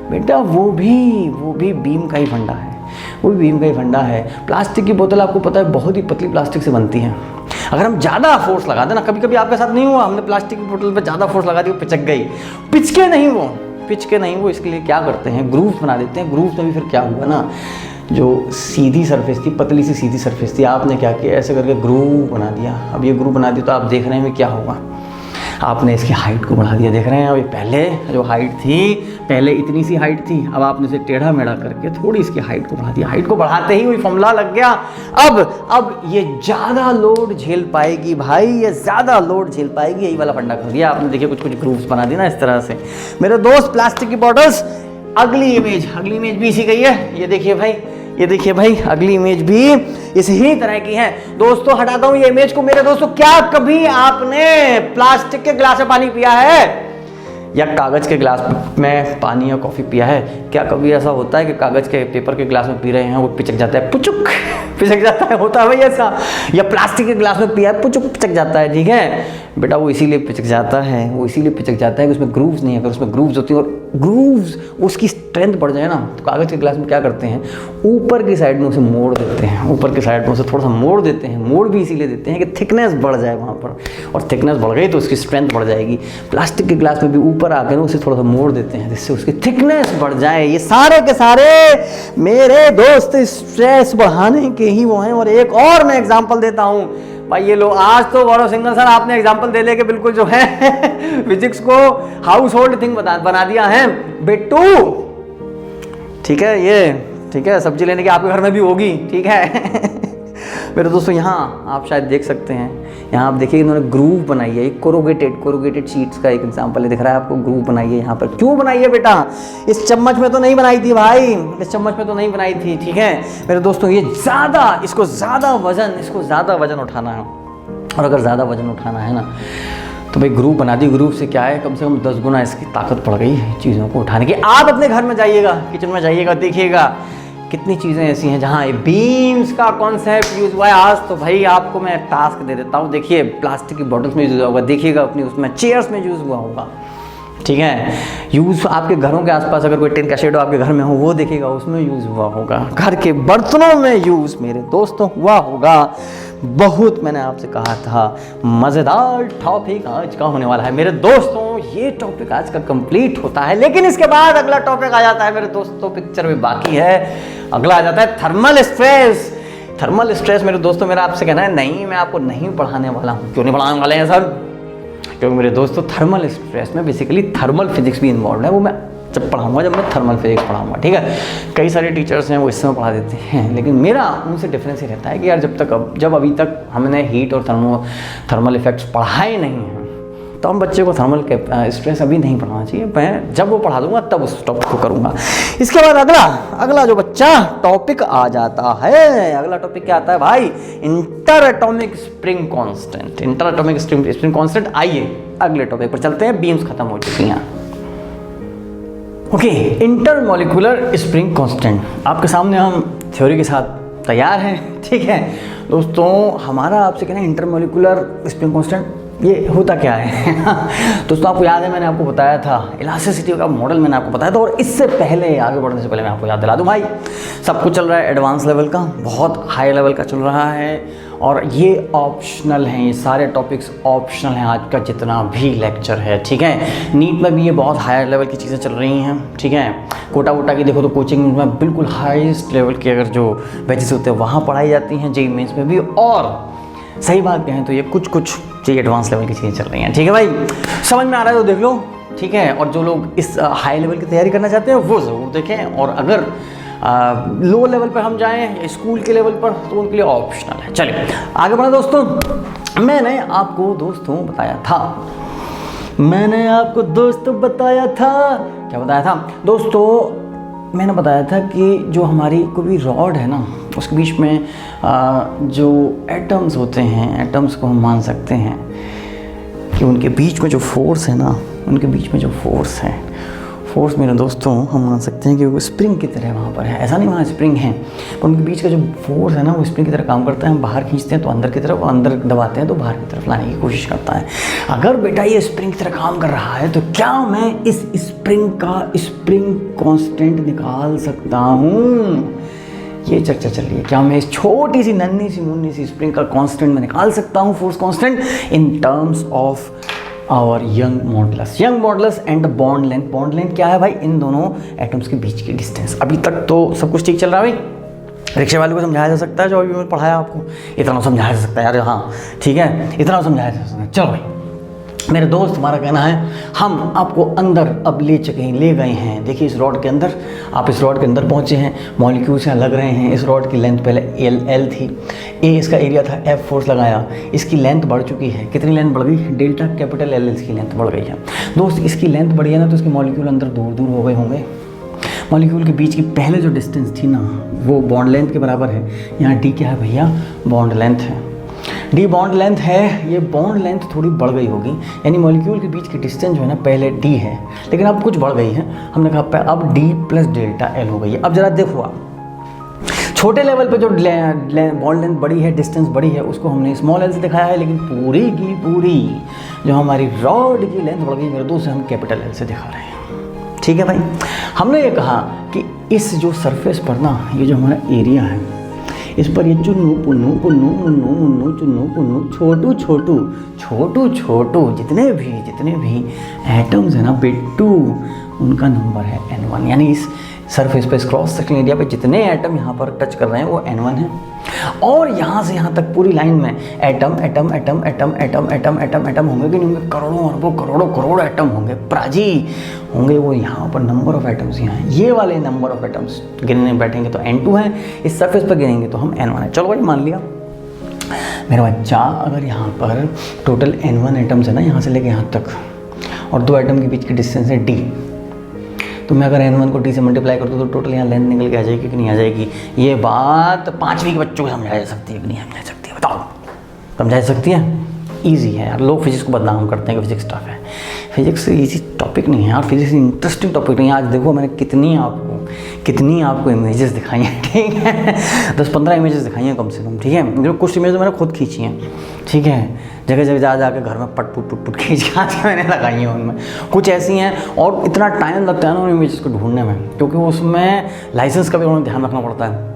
बेटा, वो भी बीम का ही फंडा है, वो भी बीम का ही फंडा है। प्लास्टिक की बोतल आपको पता है बहुत ही पतली प्लास्टिक से बनती है, अगर हम ज़्यादा फोर्स लगा दें ना, कभी कभी आपके साथ नहीं हुआ, हमने प्लास्टिक की बोतल पे ज़्यादा फोर्स लगा दी, वो पिचक गई, पिचके नहीं वो, इसके लिए क्या करते हैं, ग्रूव्स बना देते हैं। ग्रूव्स में भी फिर क्या हुआ ना, जो सीधी सरफेस थी, पतली सी सीधी सरफेस थी, आपने क्या किया, ऐसे करके ग्रूव बना दिया। अब ये ग्रूव बना दिया तो आप देख रहे हैं क्या होगा, आपने इसकी हाइट को बढ़ा दिया, देख रहे हैं। अभी पहले जो हाइट थी, पहले इतनी सी हाइट थी, अब आपने इसे टेढ़ा मेढ़ा करके थोड़ी इसकी हाइट को बढ़ा दिया। हाइट को बढ़ाते ही वही फॉर्मूला लग गया, अब ये ज़्यादा लोड झेल पाएगी भाई, ये ज़्यादा लोड झेल पाएगी, यही वाला फंडा कर दिया आपने। देखिए कुछ ग्रूव्स बना दी ना इस तरह से। मेरे दोस्त प्लास्टिक की बॉटल्स, अगली इमेज भी इसी गई है, ये देखिए भाई, अगली इमेज भी इसी तरह की है। दोस्तों हटाता हूं ये इमेज को। मेरे दोस्तों, क्या कभी आपने प्लास्टिक के गिलास में पानी पिया है या कागज के गिलास में पानी या कॉफी पिया है? क्या कभी ऐसा होता है कि कागज के पेपर के गिलास में पी रहे हैं, वो पिचक जाता है, पुचुक पिचक जाता है, होता है भाई ऐसा? या प्लास्टिक के गिलास में पिया है, पुचुक पिचक जाता है, ठीक है बेटा, वो इसीलिए पिचक जाता है कि उसमें ग्रूव्स नहीं है। अगर उसमें ग्रूव्स होती हैं और ग्रूव्स उसकी स्ट्रेंथ बढ़ जाए ना, तो कागज के गिलास में क्या करते हैं, ऊपर की साइड में उसे मोड़ देते हैं, ऊपर की साइड में उसे थोड़ा सा मोड़ देते हैं। मोड़ भी इसीलिए देते हैं कि थिकनेस बढ़ जाए वहाँ पर, और थिकनेस बढ़ गई तो उसकी स्ट्रेंथ बढ़ जाएगी। प्लास्टिक के गिलास में भी ऊपर आकर उसे थोड़ा सा मोड़ देते हैं जिससे उसकी थिकनेस बढ़ जाए। ये सारे के सारे मेरे दोस्त स्ट्रेस बढ़ाने के ही वो हैं। और एक और मैं एग्जांपल देता हूँ भाई, ये लो, आज तो गौरव सिंघल सर आपने एग्जांपल दे लेके बिल्कुल जो है फिजिक्स को हाउस होल्ड थिंग बना दिया है बेटू, ठीक है, ये ठीक है, सब्जी लेने की आपके घर में भी होगी, ठीक है मेरे दोस्तों, यहाँ आप शायद देख सकते हैं, यहाँ आप देखिए इन्होंने ग्रूव बनाई है, कोरुगेटेड शीट्स का एक एग्जांपल है, दिख रहा है आपको, ग्रूव बनाई है यहाँ पर। क्यों बनाई है बेटा? इस चम्मच में तो नहीं बनाई थी भाई, इस चम्मच में तो नहीं बनाई थी, ठीक है मेरे दोस्तों। ये इसको ज़्यादा वजन उठाना है, और अगर ज़्यादा वजन उठाना है ना तो भाई ग्रूव बना दी। ग्रूव से क्या है, कम से कम 10 गुना इसकी ताकत बढ़ गई चीज़ों को उठाने की। आप अपने घर में जाइएगा, किचन में जाइएगा, देखिएगा कितनी चीज़ें ऐसी हैं जहाँ बीम्स का कॉन्सेप्ट यूज़ हुआ है। आज तो भाई आपको मैं टास्क दे देता हूँ, देखिए प्लास्टिक की बॉटल्स में यूज़ हुआ होगा, देखिएगा अपनी उसमें चेयर्स में यूज़ हुआ होगा, ठीक है, यूज़ आपके घरों के आसपास अगर कोई टिन का शेड आपके घर में हो वो देखिएगा, उसमें यूज़ हुआ होगा, घर के बर्तनों में यूज़ मेरे दोस्तों हुआ होगा। बहुत मैंने आपसे कहा था मज़ेदार टॉपिक आज का होने वाला है मेरे दोस्तों। ये टॉपिक आज का कंप्लीट होता है, लेकिन इसके बाद अगला टॉपिक आ जाता है मेरे दोस्तों, पिक्चर में बाकी है। अगला आ जाता है थर्मल स्ट्रेस। थर्मल स्ट्रेस मेरे दोस्तों, मेरा आपसे कहना है नहीं, मैं आपको नहीं पढ़ाने वाला हूँ। क्यों नहीं पढ़ाने वाले हैं सर? क्योंकि मेरे दोस्तों थर्मल स्ट्रेस में बेसिकली थर्मल फिजिक्स भी इन्वॉल्व है। वो मैं जब पढ़ाऊंगा, जब मैं थर्मल फिजिक्स पढ़ाऊंगा, ठीक है। कई सारे टीचर्स हैं वो इसमें पढ़ा देते हैं, लेकिन मेरा उनसे डिफरेंस ये रहता है कि यार जब अभी तक हमने हीट और थर्मल इफेक्ट्स पढ़ाए नहीं हैं, तो हम बच्चे को थर्मल स्ट्रेस अभी नहीं पढ़ाना चाहिए। मैं जब वो पढ़ा दूंगा तब उस टॉपिक को करूँगा। इसके बाद अगला जो बच्चा टॉपिक आ जाता है, अगला टॉपिक क्या आता है भाई? Inter atomic spring constant. Inter atomic spring constant. आइए अगले टॉपिक पर चलते हैं। बीम्स खत्म हो चुकी हैं। Okay, inter molecular spring constant आपके सामने हम थ्योरी के साथ तैयार हैं, ठीक है दोस्तों। हमारा आपसे कहना है इंटर मॉलिक्यूलर स्प्रिंग कांस्टेंट ये होता क्या है दोस्तों, आपको याद है मैंने आपको बताया था इलास्टिसिटी का मॉडल मैंने आपको बताया था। और इससे पहले आगे बढ़ने से पहले मैं आपको याद दिला दूं भाई, सब कुछ चल रहा है एडवांस लेवल का, बहुत हाई लेवल का चल रहा है, और ये ऑप्शनल हैं, ये सारे टॉपिक्स ऑप्शनल हैं। आज का जितना भी लेक्चर है, ठीक है। नीट में भी ये बहुत हायर लेवल की चीज़ें चल रही हैं, ठीक है। कोटा वोटा की देखो तो कोचिंग में बिल्कुल हाईएस्ट लेवल की अगर जो बैचेस होते हैं वहाँ पढ़ाई जाती हैं, जेईई मेंस में भी। और सही बात कहें तो ये कुछ ये एडवांस लेवल की चीज़ें चल रही हैं, ठीक है भाई। समझ में आ रहा है तो देख लो, ठीक है। और जो लोग इस हाई लेवल की तैयारी करना चाहते हैं वो ज़रूर देखें। और अगर लो लेवल पर हम जाएं स्कूल के लेवल पर तो उनके लिए ऑप्शनल है। चलिए आगे बढ़े दोस्तों। मैंने आपको दोस्तों बताया था क्या बताया था दोस्तों? मैंने बताया था कि जो हमारी कोई भी रॉड है ना, उसके बीच में जो एटम्स होते हैं, एटम्स को हम मान सकते हैं कि उनके बीच में जो फोर्स है ना, उनके बीच में जो फोर्स है फोर्स मेरे दोस्तों हम मान सकते हैं कि वो स्प्रिंग की तरह वहाँ पर है। ऐसा नहीं वहाँ स्प्रिंग है, पर उनके बीच का जो फोर्स है ना वो स्प्रिंग की तरह काम करता है। हम बाहर खींचते हैं तो अंदर की तरफ, वो अंदर दबाते हैं तो बाहर की तरफ लाने की कोशिश करता है। अगर बेटा ये स्प्रिंग की तरह काम कर रहा है तो क्या मैं इस स्प्रिंग का स्प्रिंग कांस्टेंट निकाल सकता हूँ? ये चर्चा चल रही है। क्या मैं इस छोटी सी नन्ही सी मुन्नी सी स्प्रिंग का कांस्टेंट में निकाल सकता हूँ, force constant, in terms of our Young modulus and bond length. Bond length क्या है भाई? इन दोनों एटम्स के बीच की डिस्टेंस। अभी तक तो सब कुछ ठीक चल रहा है भाई, रिक्शे वाले को समझाया जा सकता है, जो अभी मैंने पढ़ाया आपको इतना समझाया जा सकता है यार। हाँ ठीक है, इतना समझाया जा सकता है। चलो भाई मेरे दोस्त, हमारा कहना है हम आपको अंदर अब ले गए हैं। देखिए इस रॉड के अंदर, आप इस रॉड के अंदर पहुंचे हैं, मॉलिक्यूल्स यहाँ लग रहे हैं। इस रॉड की लेंथ पहले एल थी, ए इसका एरिया था, एफ फोर्स लगाया, इसकी लेंथ बढ़ चुकी है। कितनी लेंथ बढ़ गई? डेल्टा कैपिटल एल इसकी लेंथ बढ़ गई है। दोस्त इसकी लेंथ बढ़ी है ना, तो इसके मॉलिक्यूल अंदर दूर दूर हो गए होंगे। मॉलिक्यूल के बीच की पहले जो डिस्टेंस थी ना वो बॉन्ड लेंथ के बराबर है। यहाँ डी क्या है भैया? बॉन्ड लेंथ है। डी बॉन्ड लेंथ है, ये बॉन्ड लेंथ थोड़ी बढ़ गई होगी, यानी मॉलिक्यूल के बीच की डिस्टेंस जो है ना पहले डी है लेकिन अब कुछ बढ़ गई है। हमने कहा अब डी प्लस डेल्टा एल हो गई है। अब जरा देखो आप, छोटे लेवल पे जो बॉन्ड लेंथ बड़ी है, डिस्टेंस बड़ी है, उसको हमने स्मॉल एल से दिखाया है, लेकिन पूरी की पूरी जो हमारी रॉड की लेंथ बढ़ गई मेरे दोस्त से हम कैपिटल एल से दिखा रहे हैं। ठीक है भाई, हमने ये कहा कि इस जो सरफेस पर ना ये जो हमारा एरिया है, इस पर ये चुन्नू पुन्नू पुन्नू मुन्नू मुन्नू चुन्नू पुन्नू छोटू छोटू छोटू छोटू जितने भी एटम्स है ना बिट्टू, उनका नंबर है n1। यानी इस सरफेस पे, इस क्रॉस सेक्शन एरिया पे जितने एटम यहाँ पर टच कर रहे हैं वो n1 है। और यहाँ से यहाँ तक पूरी लाइन में atom atom atom atom atom atom atom atom होंगे कि नहीं होंगे? करोड़ों अरबों करोड़ों एटम होंगे, प्राजी होंगे। वो यहाँ पर नंबर ऑफ एटम्स यहाँ हैं, ये वाले नंबर ऑफ एटम्स गिनने बैठेंगे तो n2 है, इस सरफेस पर गिनेंगे तो हम n1 है। चलो भाई मान लिया मेरा बच्चा, अगर यहाँ पर टोटल n1 एटम्स है ना यहाँ से लेके यहाँ तक, और दो एटम के बीच की डिस्टेंस है d, तो मैं अगर n1 को d से मल्टीप्लाई कर दूँ तो टोटल यहाँ लेंथ निकल के आ जाएगी कि नहीं आ जाएगी? ये बात 5वीं के बच्चों को समझाई जा सकती है कि नहीं समझाई सकती है? बताओ, समझाई सकती है? ईजी है यार। लोग फिजिक्स को बदनाम करते हैं कि फिजिक्स टफ है। फिजिक्स ईजी टॉपिक नहीं है यार, फिजिक्स इंटरेस्टिंग टॉपिक नहीं है। आज देखो मैंने कितनी आपको इमेजेस दिखाई हैं, ठीक है? 10-15 इमेजेस दिखाई हैं कम से कम, ठीक है? जो कुछ इमेज मैंने खुद खींची हैं, ठीक है? जगह जगह जाके घर में पट खींच के मैंने लगाई हैं। उनमें कुछ ऐसी हैं, और इतना टाइम लगता है ना उन इमेजेस को ढूंढने में, क्योंकि उसमें लाइसेंस का भी उन्हें ध्यान रखना पड़ता है,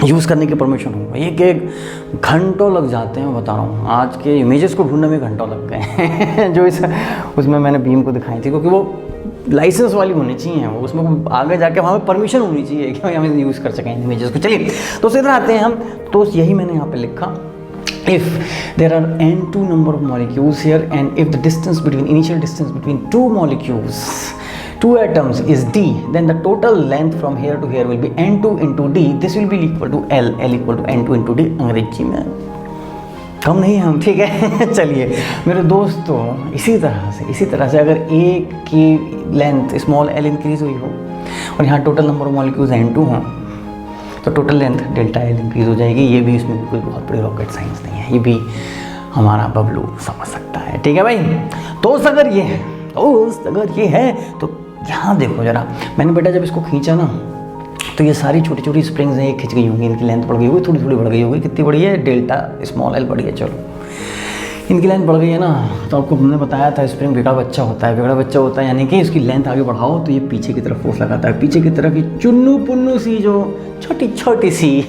यूज़ करने की परमिशन हो। एक घंटों लग जाते हैं, मैं बता रहा हूँ। आज के इमेजेस को ढूंढने में घंटों लग गए जो उसमें मैंने बीम को दिखाई थी, क्योंकि वो लाइसेंस वाली होनी चाहिए, वो उसमें आगे जाके वहाँ पे परमिशन होनी चाहिए कि हम यूज़ कर सकें इमेजेस को। चलिए तो इधर आते हैं हम, तो यही मैंने यहाँ पे लिखा, if there are n2 number of molecules here and if the initial distance between two molecules, two atoms is d, then the total length from here to here will be n2 into d. This will be equal to l equal to n2 into d। अंग्रेजी में कम नहीं हम, ठीक है? चलिए मेरे दोस्तों, इसी तरह से अगर एक की लेंथ स्मॉल l इंक्रीज हुई हो और यहाँ total number of molecules n2 हों, तो total length delta L increase हो जाएगी। ये भी, इसमें भी कोई बहुत बड़ी रॉकेट साइंस नहीं है, ये भी हमारा बबलू समझ सकता है, ठीक है भाई? दोस्त अगर ये है तो यहाँ देखो जरा, मैंने बेटा जब इसको खींचा ना तो ये सारी छोटी छोटी स्प्रिंग्स हैं, ये खिंच गई होंगी, इनकी लेंथ बढ़ गई होगी, थोड़ी बढ़ गई होगी। कितनी बड़ी है? डेल्टा स्मॉल एल बड़ी है। चलो इनकी लेंथ बढ़ गई है ना, तो आपको हमने बताया था स्प्रिंग बिगड़ा बच्चा होता है, यानी कि इसकी लेंथ आगे बढ़ाओ तो ये पीछे की तरफ फोर्स लगाता है। पीछे की तरफ की चुन्नू पुन्नू सी जो छोटी सी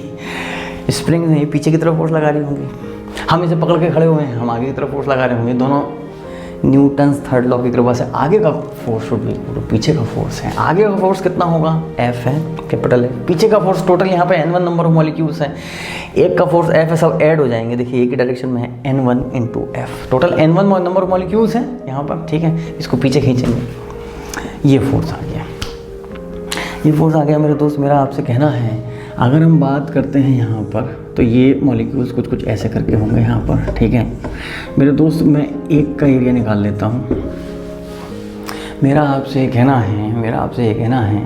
स्प्रिंग है, ये पीछे की तरफ फोर्स लगा रही होंगी। हम इसे पकड़ के खड़े हुए हैं, हम आगे की तरफ फोर्स लगा रहे होंगे। दोनों न्यूटन्स थर्ड लॉ की कृपा से आगे का फोर्स पीछे का फोर्स है। आगे का फोर्स कितना होगा? F है, कैपिटल है। पीछे का फोर्स टोटल यहाँ पे n1 नंबर ऑफ मॉलिक्यूल्स है, एक का फोर्स F है, सब ऐड हो जाएंगे। देखिए एक ही डायरेक्शन में है, n1 into F। Total n1 number of molecules हैं यहाँ पर, ठीक है? इसको पीछे खींचेंगे, ये फोर्स आ गया मेरे दोस्त। मेरा आपसे कहना है, अगर हम बात करते हैं यहाँ पर, तो ये मॉलिक्यूल्स कुछ ऐसे करके होंगे यहाँ पर, ठीक है मेरे दोस्त? मैं एक का एरिया निकाल लेता हूँ। मेरा आपसे ये कहना है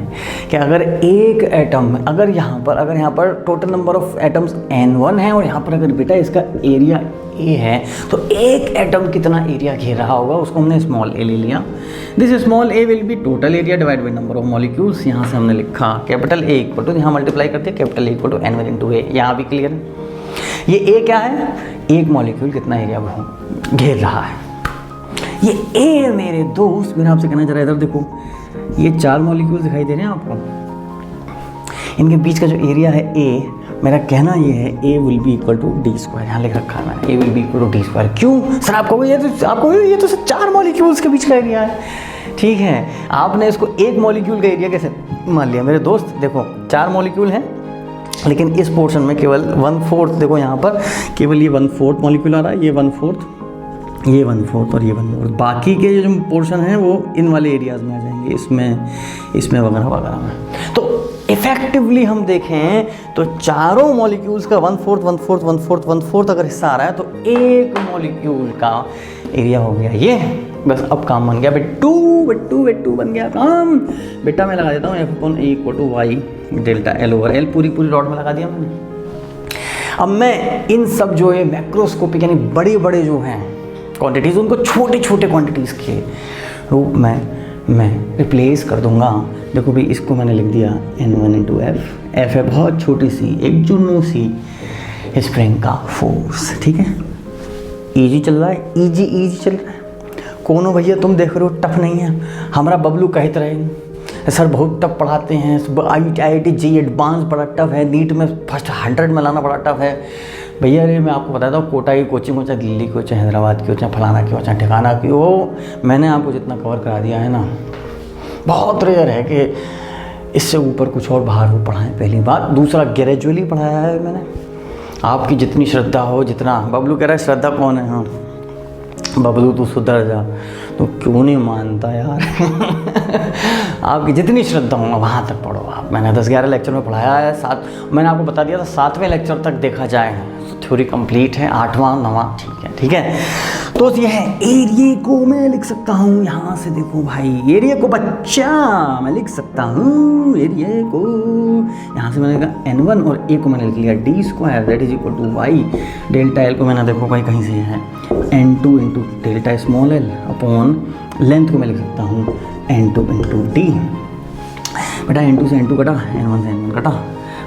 कि अगर एक एटम, अगर यहाँ पर total number of atoms n1 है और यहाँ पर अगर बेटा इसका एरिया a है, तो एक एटम कितना एरिया घेर रहा होगा, उसको हमने स्मॉल a ले लिया। This small a will be total area divide by number of molecules. यहाँ से हमने लिखा कैपिटल A इक्वल टू, यहाँ मल्टीप्लाई करते हैं capital A equal to n1 into a। यहाँ भी क्लियर है। ये a क्या है, एक मॉलिक्यूल कितना एरिया घेर रहा है। ये A मेरे दोस्त, मेरा आपसे कहना चाह रहा है, इधर देखो ये 4 मॉलिक्यूल दिखाई दे रहे हैं आपको, इनके बीच का जो एरिया है A, मेरा कहना ये है A will be equal to D square. यहाँ लिख रखा है मैंने, A will be equal to D square. क्यों सर, आपको ये तो 4 मॉलिक्यूल्स के बीच का एरिया है। ठीक है, आपने इसको एक मॉलिक्यूल का एरिया कैसे मान लिया मेरे दोस्त। देखो 4 मॉलिक्यूल हैं, लेकिन इस पोर्शन में केवल 1/4, देखो यहाँ पर केवल ये 1/4 मॉलिक्यूल आ रहा है, ये 1/4, ये 1/4 और ये 1/4। बाकी के जो पोर्शन है वो इन वाले एरियाज में आ जाएंगे, इसमें वगैरह वगैरह में। तो इफेक्टिवली हम देखें तो चारों मॉलिक्यूल्स का 1/4 अगर हिस्सा आ रहा है, तो एक मॉलिक्यूल का एरिया हो गया ये। बस अब काम बन गया, बिट्टू बन गया काम। बेटा मैं लगा देता हूँ F/A equal to y delta L over L, पूरी रॉड में लगा दिया मैंने। अब मैं इन सब जो है मैक्रोस्कोपिक यानी बड़े जो हैं क्वांटिटीज़, उनको छोटे क्वांटिटीज़ के रूप में मैं रिप्लेस कर दूंगा। देखो भी, इसको मैंने लिख दिया n1 इंटू f है बहुत छोटी सी एक जुनू सी स्प्रिंग का फोर्स। ठीक है, ईजी चल रहा है, ईजी चल रहा है। कोनो भैया तुम देख रहे हो टफ नहीं है। हमारा बबलू कहते रहे सर बहुत टफ पढ़ाते हैं, IIT JEE एडवांस बड़ा टफ है, नीट में फर्स्ट 100 में लाना बड़ा टफ है। भैया अरे मैं आपको बताता हूँ, कोटा की कोचिंग हो, चाहे दिल्ली की हो, चाहे हैदराबाद की हो, चाहे फलाना की हो, चाहे ठिकाना की हो, मैंने आपको जितना कवर करा दिया है ना, बहुत रेयर है कि इससे ऊपर कुछ और बाहर हो पढ़ाएं। पहली बात। दूसरा, ग्रेजुअली पढ़ाया है मैंने। आपकी जितनी श्रद्धा हो, जितना बबलू कह रहा है श्रद्धा कौन है, हाँ बबलू तू सुधर जा, तो क्यों नहीं मानता यार आपकी जितनी श्रद्धा हो वहाँ तक पढ़ो आप। मैंने 10-11 लेक्चर में पढ़ाया है, मैंने आपको बता दिया था 7वें लेक्चर तक देखा जाए तो थ्योरी कंप्लीट है, 8वां 9वां ठीक है। तो ये है एरिया को मैं लिख सकता हूँ यहाँ से, देखो भाई एरिया को बच्चा मैं लिख सकता हूँ, एरिया को यहाँ से मैंने लिखा n1 और a को मैंने लिख लिया D square that is equal to Y. Delta l को मैंने देखो भाई कहीं से है n2 into delta small l upon length को मैं लिख सकता हूँ n2 इंटू डी। बेटा n2 से n2 कटा, n1 से n1 कटा,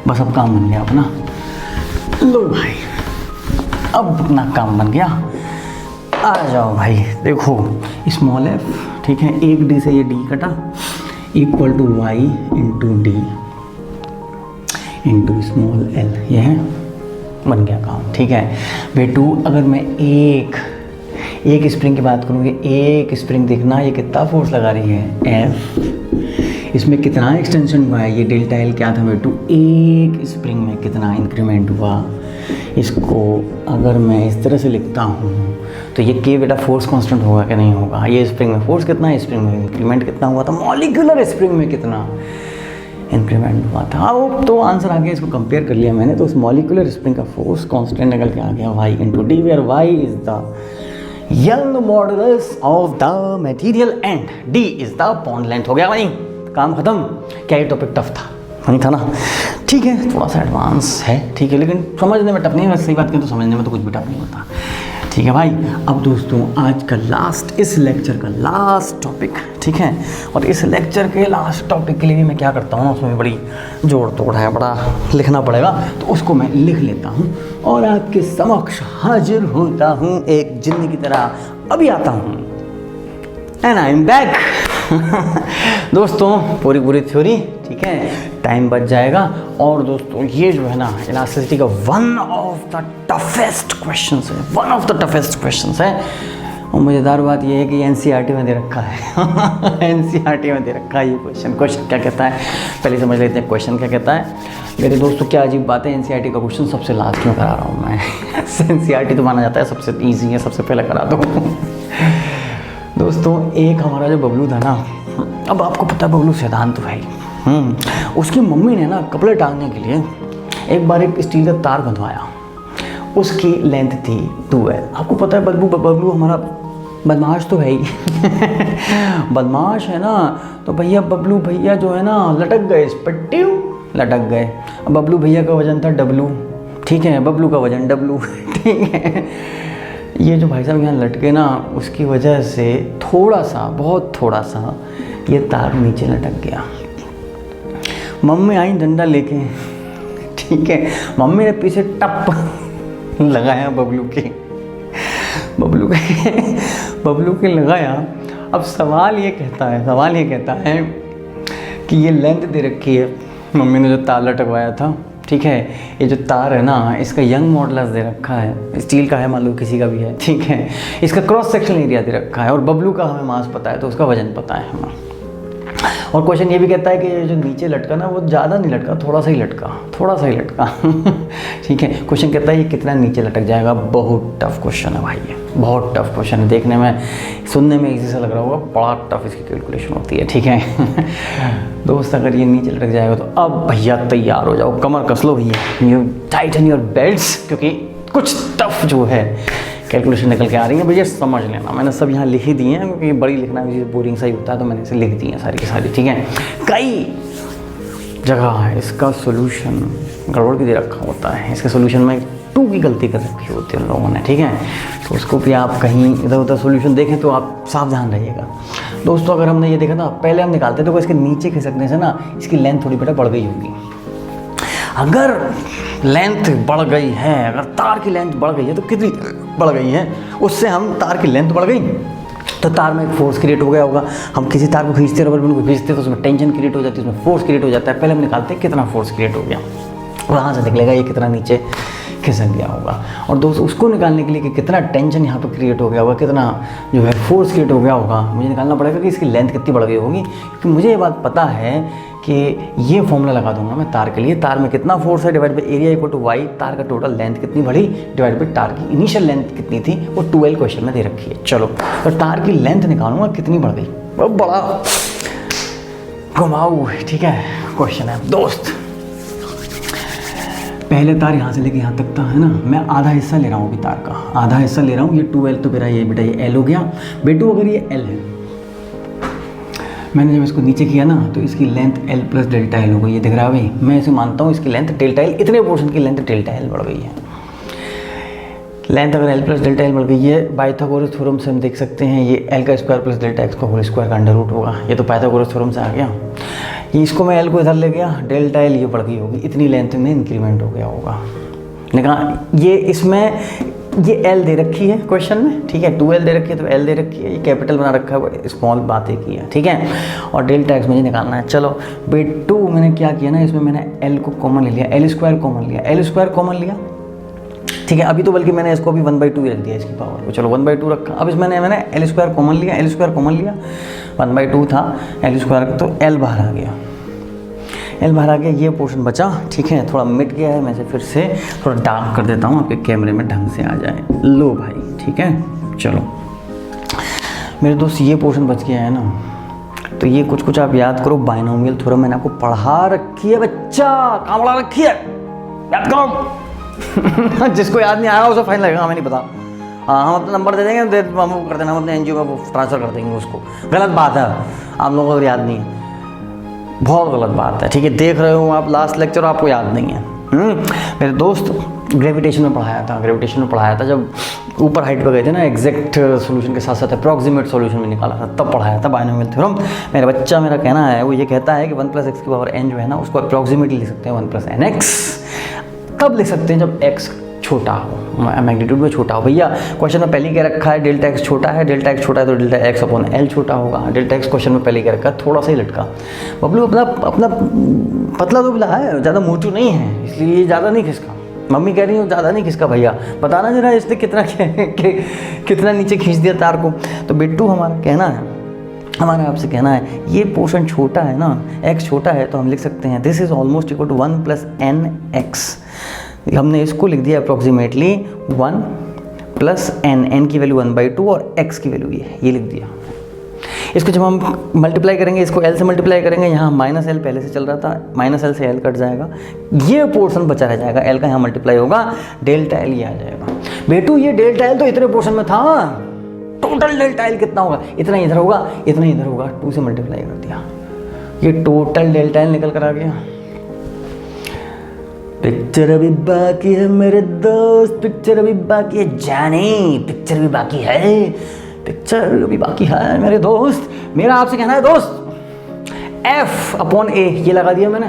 बस अब काम बन गया अपना। लो भाई अब अपना काम बन गया, आ जाओ भाई। देखो स्मॉल f, ठीक है, एक डी से ये डी कटा, equal to Y into D into small l, ये है बन गया काम। ठीक है बेटू, अगर मैं एक स्प्रिंग की बात करूँगी, एक स्प्रिंग देखना ये कितना फोर्स लगा रही है F, इसमें कितना एक्सटेंशन हुआ है, ये डेल्टा L क्या था बेटू, एक स्प्रिंग में कितना इंक्रीमेंट हुआ। इसको अगर मैं इस तरह से लिखता हूँ तो ये के बेटा फोर्स कांस्टेंट होगा कि नहीं होगा। ये स्प्रिंग में फोर्स कितना है, स्प्रिंग में इंक्रीमेंट कितना हुआ था, मॉलिक्यूलर स्प्रिंग में कितना इंक्रीमेंट हुआ था। वो तो आंसर आ गया, इसको कंपेयर कर लिया मैंने, तो उस मॉलिक्यूलर स्प्रिंग का फोर्स कांस्टेंट निकल के आ गया Y into D, where Y is the Young modulus of the material and D is the bond length. हो गया भाई, काम खत्म। क्या ये टॉपिक टफ था, नहीं था ना? ठीक है, थोड़ा सा एडवांस है, ठीक है, लेकिन समझने में टफ नहीं है। सही बात करें तो समझने में तो कुछ भी टफ नहीं होता। ठीक है भाई, अब दोस्तों आज का लास्ट, इस लेक्चर का लास्ट टॉपिक, ठीक है, और इस लेक्चर के लास्ट टॉपिक के लिए भी मैं क्या करता हूँ, उसमें बड़ी जोड़ तोड़ है, बड़ा लिखना पड़ेगा, तो उसको मैं लिख लेता हूँ और आपके समक्ष हाजिर होता हूँ एक जिन्न की तरह। अभी आता हूँ एंड आई एम बैक। दोस्तों पूरी थ्योरी, ठीक है, टाइम बच जाएगा। और दोस्तों ये जो है ना इलास्टिसिटी का one of the toughest questions है, one of the toughest questions है। और मज़ेदार बात ये है कि एनसीईआरटी में दे रखा है एनसीईआरटी में दे रखा है ये क्वेश्चन क्या कहता है, पहले समझ लेते हैं क्वेश्चन क्या कहता है। मेरे दोस्तों क्या अजीब बात है, एनसीईआरटी का क्वेश्चन सबसे लास्ट में करा रहा हूँ मैं। एनसीईआरटी तो माना जाता है सबसे ईजी है, सबसे पहले करा दो। दोस्तों एक हमारा जो बबलू था ना, अब आपको पता है बबलू सिद्धांत भाई, उसकी मम्मी ने ना कपड़े टांगने के लिए एक बार एक स्टील का तार बंधवाया, उसकी लेंथ थी 2L। आपको पता है बबलू हमारा बदमाश तो है ही बदमाश है ना। तो भैया बबलू भैया जो है ना लटक गए, इस पर ट्यू लटक गए। अब बबलू भैया का वजन था डब्लू, ठीक है, बबलू का वजन डब्लू, ठीक है। ये जो भाई साहब यहाँ लटके ना, उसकी वजह से थोड़ा सा, बहुत थोड़ा सा ये तार नीचे लटक गया। मम्मी आई डंडा लेके, ठीक है, मम्मी ने पीछे टप लगाया बबलू के लगाया। अब सवाल ये कहता है कि ये लेंथ दे रखी है, मम्मी ने जो तार लटकवाया था, ठीक है, ये जो तार है ना इसका यंग मॉडल्स दे रखा है, स्टील का है, मान लो किसी का भी है, ठीक है, इसका क्रॉस सेक्शन एरिया दे रखा है, और बबलू का हमें मास पता है तो उसका वजन पता है हमें। और क्वेश्चन ये भी कहता है कि ये जो नीचे लटका ना वो ज़्यादा नहीं लटका, थोड़ा सा ही लटका ठीक है। क्वेश्चन कहता है ये कितना नीचे लटक जाएगा। बहुत टफ क्वेश्चन है भाई, ये बहुत टफ क्वेश्चन है। देखने में, सुनने में इजी सा लग रहा होगा, बड़ा टफ इसकी कैलकुलेशन होती है, ठीक है। दोस्त अगर ये नीचे लटक जाएगा तो अब भैया तैयार हो जाओ, कमर कस लो भैया, यू टाइटन योर बेल्ट्स, क्योंकि कुछ टफ जो है कैलकुलेशन निकल के आ रही है भैया, समझ लेना। मैंने सब यहाँ लिख ही दिए हैं, क्योंकि बड़ी लिखना भी बोरिंग सा ही होता है, तो मैंने इसे लिख दी है सारी की सारी, ठीक है। कई जगह है इसका सोल्यूशन गड़बड़ भी दे रखा होता है, इसके सोल्यूशन में 2 की गलती कर रखी होती है उन लोगों ने, ठीक है। तो उसको भी आप कहीं इधर उधर सोल्यूशन देखें तो आप सावधान रहिएगा। दोस्तों अगर हमने ये देखा ना, पहले हम निकालते तो इसके नीचे खिसकने से ना इसकी लेंथ थोड़ी बेटा बढ़ गई होगी। अगर लेंथ बढ़ गई है, अगर तार की लेंथ बढ़ गई है तो कितनी बढ़ गई है, उससे हम तार की लेंथ बढ़ गई तो तार में एक फोर्स क्रिएट हो गया होगा। हम किसी तार को खींचते, रबर बैंड को खींचते तो उसमें टेंशन क्रिएट हो जाती है, उसमें फोर्स क्रिएट हो जाता है। पहले हम निकालते हैं कितना फोर्स क्रिएट हो गया, वहाँ से निकलेगा ये कितना नीचे खिसक गया होगा। और दोस्त उसको निकालने के लिए कि कितना टेंशन यहाँ पर क्रिएट हो गया होगा, कितना जो है फोर्स क्रिएट हो गया होगा, मुझे निकालना पड़ेगा कि इसकी लेंथ कितनी बढ़ गई होगी। क्योंकि मुझे ये बात पता है कि ये फॉर्मूला लगा दूंगा मैं तार के लिए, तार में कितना फोर्स है divide by area equal to Y, तार का टोटल लेंथ कितनी बढ़ी डिवाइड बाई तार की इनिशियल लेंथ कितनी थी, वो 12 क्वेश्चन में दे रखी है। चलो तो तार की लेंथ निकालूंगा कितनी बढ़ गई, बहुत बड़ा घुमाऊ, ठीक है, क्वेश्चन है दोस्त। पहले तार यहाँ से लेके यहाँ तक था, है ना, मैं आधा हिस्सा ले रहा हूँ अभी तार का, आधा हिस्सा ले रहा हूँ। ये 12 तो मेरा ये बेटा ये L हो गया बेटू। अगर ये L है, मैंने जब इसको नीचे किया ना तो इसकी length L plus delta L हो गई, ये दिख रहा है भाई। मैं इसे मानता हूँ इसकी लेंथ डेल्टा L, इतने पोर्शन की लेंथ डेल्टा L बढ़ गई है। लेंथ अगर L प्लस डेल्टा L बढ़ गई है, पाइथागोरस थ्योरम से हम देख सकते हैं ये L का स्क्वायर प्लस डेल्टा X का होल स्क्वायर का अंडर रूट होगा। ये तो पाइथागोरस थ्योरम से आ गया। ये इसको मैं L को इधर ले गया, डेल्टा L ये बढ़ गई होगी, इतनी लेंथ में इंक्रीमेंट हो गया होगा। निकाल ये, इसमें ये L दे रखी है क्वेश्चन में, ठीक है, 2L दे रखी है तो L दे रखी है, ये कैपिटल बना रखा है, स्मॉल बात एक ही है, ठीक है। और डेल्टा X मुझे निकालना है। चलो बेटू मैंने क्या किया ना, इसमें मैंने L को कॉमन ले लिया, L स्क्वायर कॉमन लिया, L स्क्वायर कॉमन लिया, ठीक है। अभी तो बल्कि मैंने इसको अभी 1/2 रख दिया इसकी पावर को, चलो 1/2 रखा। अब इसमें मैंने L स्क्वायर कॉमन लिया, L स्क्वायर कॉमन लिया, 1/2 था L स्क्वायर तो L बाहर आ गया, L बाहर आ गया, ये पोर्शन बचा, ठीक है, थोड़ा मिट गया है। मैं इसे फिर से थोड़ा डार्क कर देता हूँ, आपके कैमरे में ढंग से आ जाए। लो भाई, ठीक है। चलो मेरे दोस्त ये पोर्शन बच गया है ना, तो ये कुछ आप याद करो। बाइनोमियल थ्योरम मैंने आपको पढ़ा रखी है बच्चा, कहाँ पढ़ा रखी है, याद करो। जिसको याद नहीं आया उसे फाइन लगेगा, हमें नहीं पता। हाँ, हम अपना नंबर दे देंगे, हम कर देना, हम अपने NGO में वो ट्रांसफ़र कर देंगे उसको। गलत बात है, आप लोगों को याद नहीं है, बहुत गलत बात है, ठीक है। देख रहे हो आप लास्ट लेक्चर, आपको याद नहीं है। मेरे दोस्त ग्रेविटेशन में पढ़ाया था, जब ऊपर हाइट पे गए थे ना, एग्जैक्ट सॉल्यूशन के साथ साथ अप्रॉक्सीमेट सॉल्यूशन भी निकाला था, तब पढ़ाया था बाइनोमियल थ्योरम। मेरा बच्चा, मेरा कहना है वो ये कहता है कि 1 + x की पावर n जो है ना, उसको अप्रॉक्सीमेटली लिख सकते हैं 1 + nx। कब लिख सकते हैं, जब x छोटा हो, मैग्नीट्यूड में छोटा हो। भैया क्वेश्चन में पहले ही कह रखा है डेल्टा x छोटा है, डेल्टा x छोटा है तो डेल्टा x अपॉन L छोटा होगा। डेल्टा x क्वेश्चन में पहले ही कह रखा है, थोड़ा सा ही लटका। बबलू अपना पतला दुबला है, ज़्यादा मोटू नहीं है, इसलिए ज़्यादा नहीं खिसका। मम्मी कह रही हूँ ज़्यादा नहीं खिसका भैया, बताना जरा इसने कितना नीचे खींच दिया तार को। तो बिट्टू हमारा आपसे कहना है ये पोर्शन छोटा है ना, x छोटा है, तो हम लिख सकते हैं this is almost equal to 1 + nx। हमने इसको लिख दिया अप्रॉक्सीमेटली 1 + n की वैल्यू 1/2 और x की वैल्यू ये लिख दिया। इसको जब हम मल्टीप्लाई करेंगे, इसको L से मल्टीप्लाई करेंगे, यहाँ -L पहले से चल रहा था, -L से L कट जाएगा, ये पोर्शन बचा रह जाएगा, L का यहाँ मल्टीप्लाई होगा, डेल्टा L ये आ जाएगा। बेटू ये डेल्टा L तो इतने पोर्शन में था, टोटल डेल्टा एल कितना होगा, इतना इधर होगा, इतना इधर होगा, 2 से मल्टीप्लाई कर दिया, ये टोटल डेल्टा एल निकल कर आ गया। पिक्चर अभी बाकी है मेरे दोस्त, पिक्चर अभी बाकी है जाने, पिक्चर भी बाकी है, पिक्चर अभी बाकी है मेरे दोस्त। मेरा आपसे कहना है दोस्त, F/A ये लगा दिया मैंने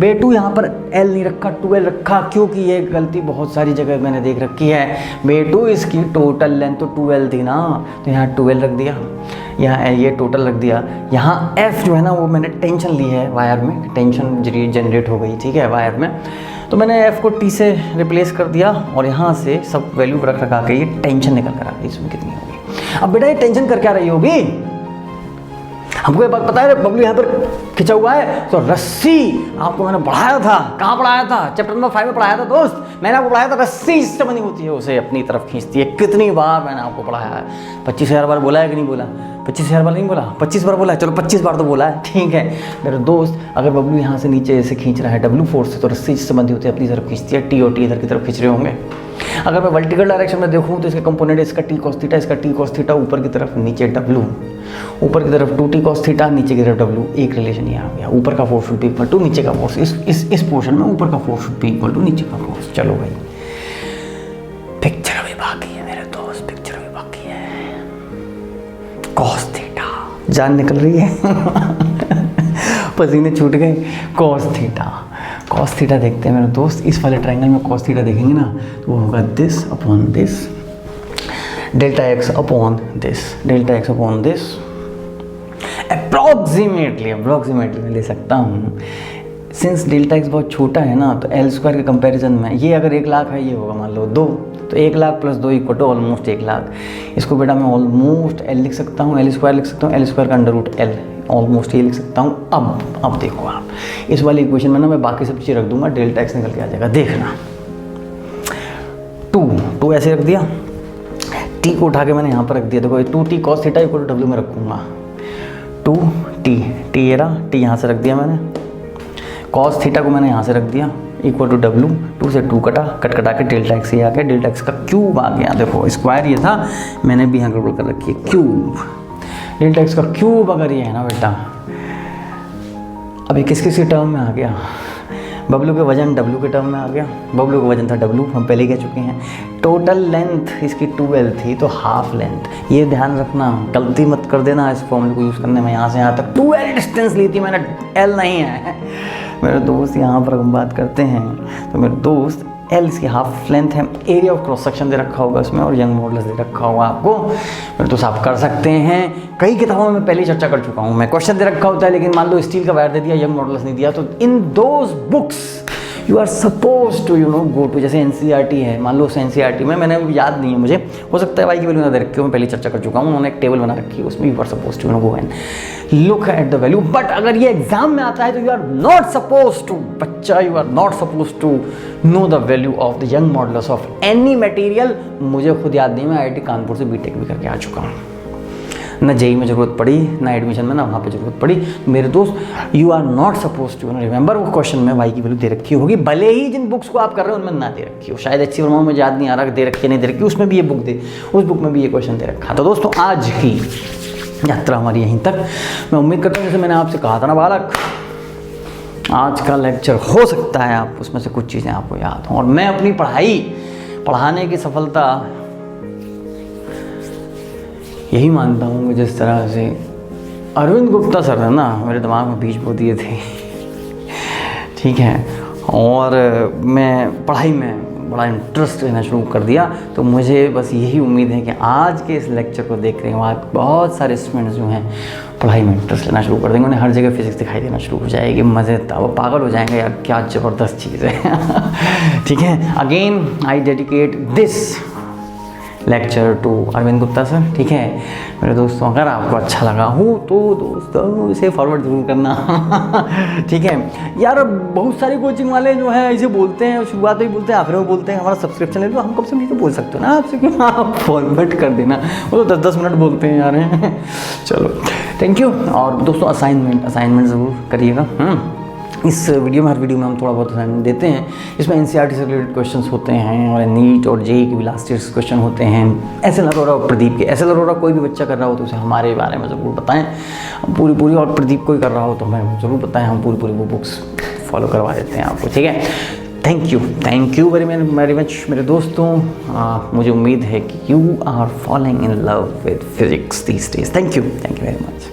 बेटू, यहाँ पर L नहीं रखा, 2L रखा, क्योंकि ये गलती बहुत सारी जगह मैंने देख रखी है बेटू। इसकी टोटल लेंथ तो 2L थी ना, तो यहाँ 2L रख दिया, यहाँ ये टोटल रख दिया। यहाँ F जो है ना वो मैंने टेंशन ली है वायर में, टेंशन जनरेट हो गई, ठीक है, वायर में, तो मैंने F को T से रिप्लेस कर दिया और यहाँ से सब वैल्यू रख रखा के ये टेंशन निकल कर आ गई, इसमें कितनी होगी। अब बेटा ये टेंशन कर क्या रही होगी, हमको ये बात पता है, बबलू यहाँ पर खिंचा हुआ है, तो रस्सी आपको मैंने पढ़ाया था, कहाँ पढ़ाया था, चैप्टर नंबर 5 में पढ़ाया था दोस्त, मैंने आपको पढ़ाया था रस्सी इससे बनी होती है, उसे अपनी तरफ खींचती है। कितनी बार मैंने आपको पढ़ाया है, 25,000 बार बोला है कि नहीं बोला, 25,000 बार नहीं बोला, 25 बार बोला है, चलो 25 बार तो बोला है, ठीक है मेरे दोस्त। अगर बबलू यहाँ से नीचे ऐसे खींच रहा है W फोर्स से, तो रस्सी इससे बंधी होती है, अपनी तरफ खींचती है, T और T इधर की तरफ खींच रहे होंगे। अगर मैं वर्टिकल डायरेक्शन में देखूँ तो इसके कंपोनेंट, इसका T cos थीटा, इसका T cos थीटा, ऊपर की तरफ नीचे W, ऊपर की तरफ 2T cos थीटा, नीचे की तरफ W, एक रिलेशन ये आ गया, ऊपर का force should be equal to नीचे का फोर्स, इस पोर्शन में ऊपर का force should be equal to नीचे का फोर्स। चलो भाई पिक्चर अभी बाकी है मेरे दोस्त, पिक्चर अभी बाकी है। cos थीटा, जान निकल रही है पसीने छूट गए। cos थीटा देखते हैं मेरे दोस्त, इस वाले ट्रायंगल में cos थीटा देखेंगे ना तो वो होगा this upon this, delta x upon this, approximately मैं ले सकता हूँ। सिंस डेल्टा एक्स बहुत छोटा है ना, तो L स्क्वायर के कंपैरिजन में ये अगर 1 लाख है, ये होगा मान लो 2, तो 1 lakh plus 2 equal to almost 1 lakh. इसको बेटा मैं ऑलमोस्ट L लिख सकता हूँ, L स्क्वायर लिख सकता हूँ, L स्क्वायर का अंडर रूट L, ऑलमोस्ट ये लिख सकता हूँ। अब देखो आप इस वाली इक्वेशन में ना मैं बाकी सब चीज़ रख दूंगा, डेल्टा एक्स निकल के आ जाएगा, देखना। 2 ऐसे रख दिया, T को उठा के मैंने यहाँ पर रख दिया, देखो 2T cos theta equal to W में रखूँगा, 2T ये रहा, T यहाँ से रख दिया मैंने, cos थीटा को मैंने यहाँ से रख दिया इक्वल टू W, 2 से 2 कटा के डेल्टा एक्स ये आ गया, डेल्टा एक्स का क्यूब आ गया। देखो स्क्वायर ये था, मैंने भी यहाँ गड़बड़ कर रखी है, क्यूब, डेल्टा एक्स का क्यूब अगर ये है ना बेटा, अभी किस टर्म में आ गया, बबलू के वजन W के टर्म में आ गया, बबलू का वजन था W, हम पहले कह चुके हैं। टोटल लेंथ इसकी 2L थी, तो हाफ लेंथ, ये ध्यान रखना, गलती मत कर देना इस फॉर्मूले को यूज़ करने में। यहाँ से यहाँ तक 2L डिस्टेंस ली थी मैंने, L नहीं है मेरे दोस्त। यहाँ पर हम बात करते हैं तो मेरे दोस्त L इसकी हाफ लेंथ है, एरिया ऑफ क्रॉस सेक्शन दे रखा होगा इसमें, और यंग मॉडुलस दे रखा होगा आपको, मेरे दोस्त आप कर सकते हैं। कई किताबों में पहले चर्चा कर चुका हूँ मैं, क्वेश्चन दे रखा होता है, लेकिन मान लो स्टील का वायर दे दिया, यंग मॉडुलस नहीं दिया, तो in those books you are suppose to go to, जैसे NCERT है, मान लो उस NCERT में, मैंने याद नहीं है मुझे, हो सकता है भाई की वैल्यू ना दे रखी हो, मैं पहले चर्चा कर चुका हूँ, उन्होंने एक टेबल बना रखी है, उसमें you are suppose to go and look at the value. But अगर ये एग्जाम में आता है तो you are not suppose to, बच्चा you are not suppose to know the value of the Young modulus of any material. मुझे खुद याद नहीं, मैं IIT कानपुर से BTech भी करके आ चुका हूँ, ना JEE में ज़रूरत पड़ी, ना एडमिशन में, ना वहाँ पे ज़रूरत पड़ी। मेरे दोस्त you are not suppose to remember, वो क्वेश्चन में वाई की वैल्यू दे रखी होगी, भले ही जिन बुक्स को आप कर रहे हो उनमें ना दे रखी हो, शायद HC वर्मा में याद नहीं आ रहा दे रखी नहीं दे रखी, उसमें भी ये बुक दे, उस बुक में भी ये क्वेश्चन दे रखा। तो दोस्तों आज की यात्रा हमारी यहीं तक, मैं उम्मीद करता हूँ जैसे मैंने आपसे कहा था ना बालक, आज का लेक्चर हो सकता है आप उसमें से कुछ चीज़ें आपको याद हों, और मैं अपनी पढ़ाने की सफलता यही मानता हूँ कि जिस तरह से अरविंद गुप्ता सर ने ना मेरे दिमाग में बीज बो दिए थे, ठीक है, और मैं पढ़ाई में बड़ा इंटरेस्ट लेना शुरू कर दिया, तो मुझे बस यही उम्मीद है कि आज के इस लेक्चर को देख रहे हैं बहुत सारे स्टूडेंट्स जो हैं पढ़ाई में इंटरेस्ट लेना शुरू कर देंगे, उन्हें हर जगह फिजिक्स दिखाई देना शुरू हो जाएगी, मज़ेदार, वो पागल हो जाएंगे यार, क्या ज़बरदस्त चीज़ है ठीक है। Again I dedicate this lecture to Arvind Gupta sir, ठीक है मेरे दोस्तों। अगर आपको अच्छा लगा हो तो दोस्तों इसे फॉरवर्ड जरूर करना ठीक है यार। बहुत सारे कोचिंग वाले जो है ऐसे बोलते हैं, शुरुआत में बोलते हैं, आखिर में बोलते हैं हमारा सब्सक्रिप्शन ले लो, हम कब से नहीं तो बोल सकते हो ना आपसे, क्यों आप फॉरवर्ड कर देना, वो तो 10-10 मिनट बोलते हैं यार चलो थैंक यू। और दोस्तों असाइनमेंट ज़रूर करिएगा, इस वीडियो में, हर वीडियो में हम थोड़ा बहुत असाइनमेंट देते हैं। इसमें एनसीईआरटी से रिलेटेड क्वेश्चंस होते हैं और नीट और जेईई के भी लास्ट ईयर क्वेश्चन होते हैं। एसएल अरोड़ा और प्रदीप के, एसएल अरोड़ा कोई भी बच्चा कर रहा हो तो उसे हमारे बारे में ज़रूर बताएं पूरी, और प्रदीप कोई कर रहा हो तो हमें ज़रूर बताएं, हम पूरी वो बुक्स फॉलो करवा देते हैं आपको, ठीक है। थैंक यू वेरी मच मेरे दोस्तों। मुझे उम्मीद है कि you are following in love with physics these days. Thank you very much.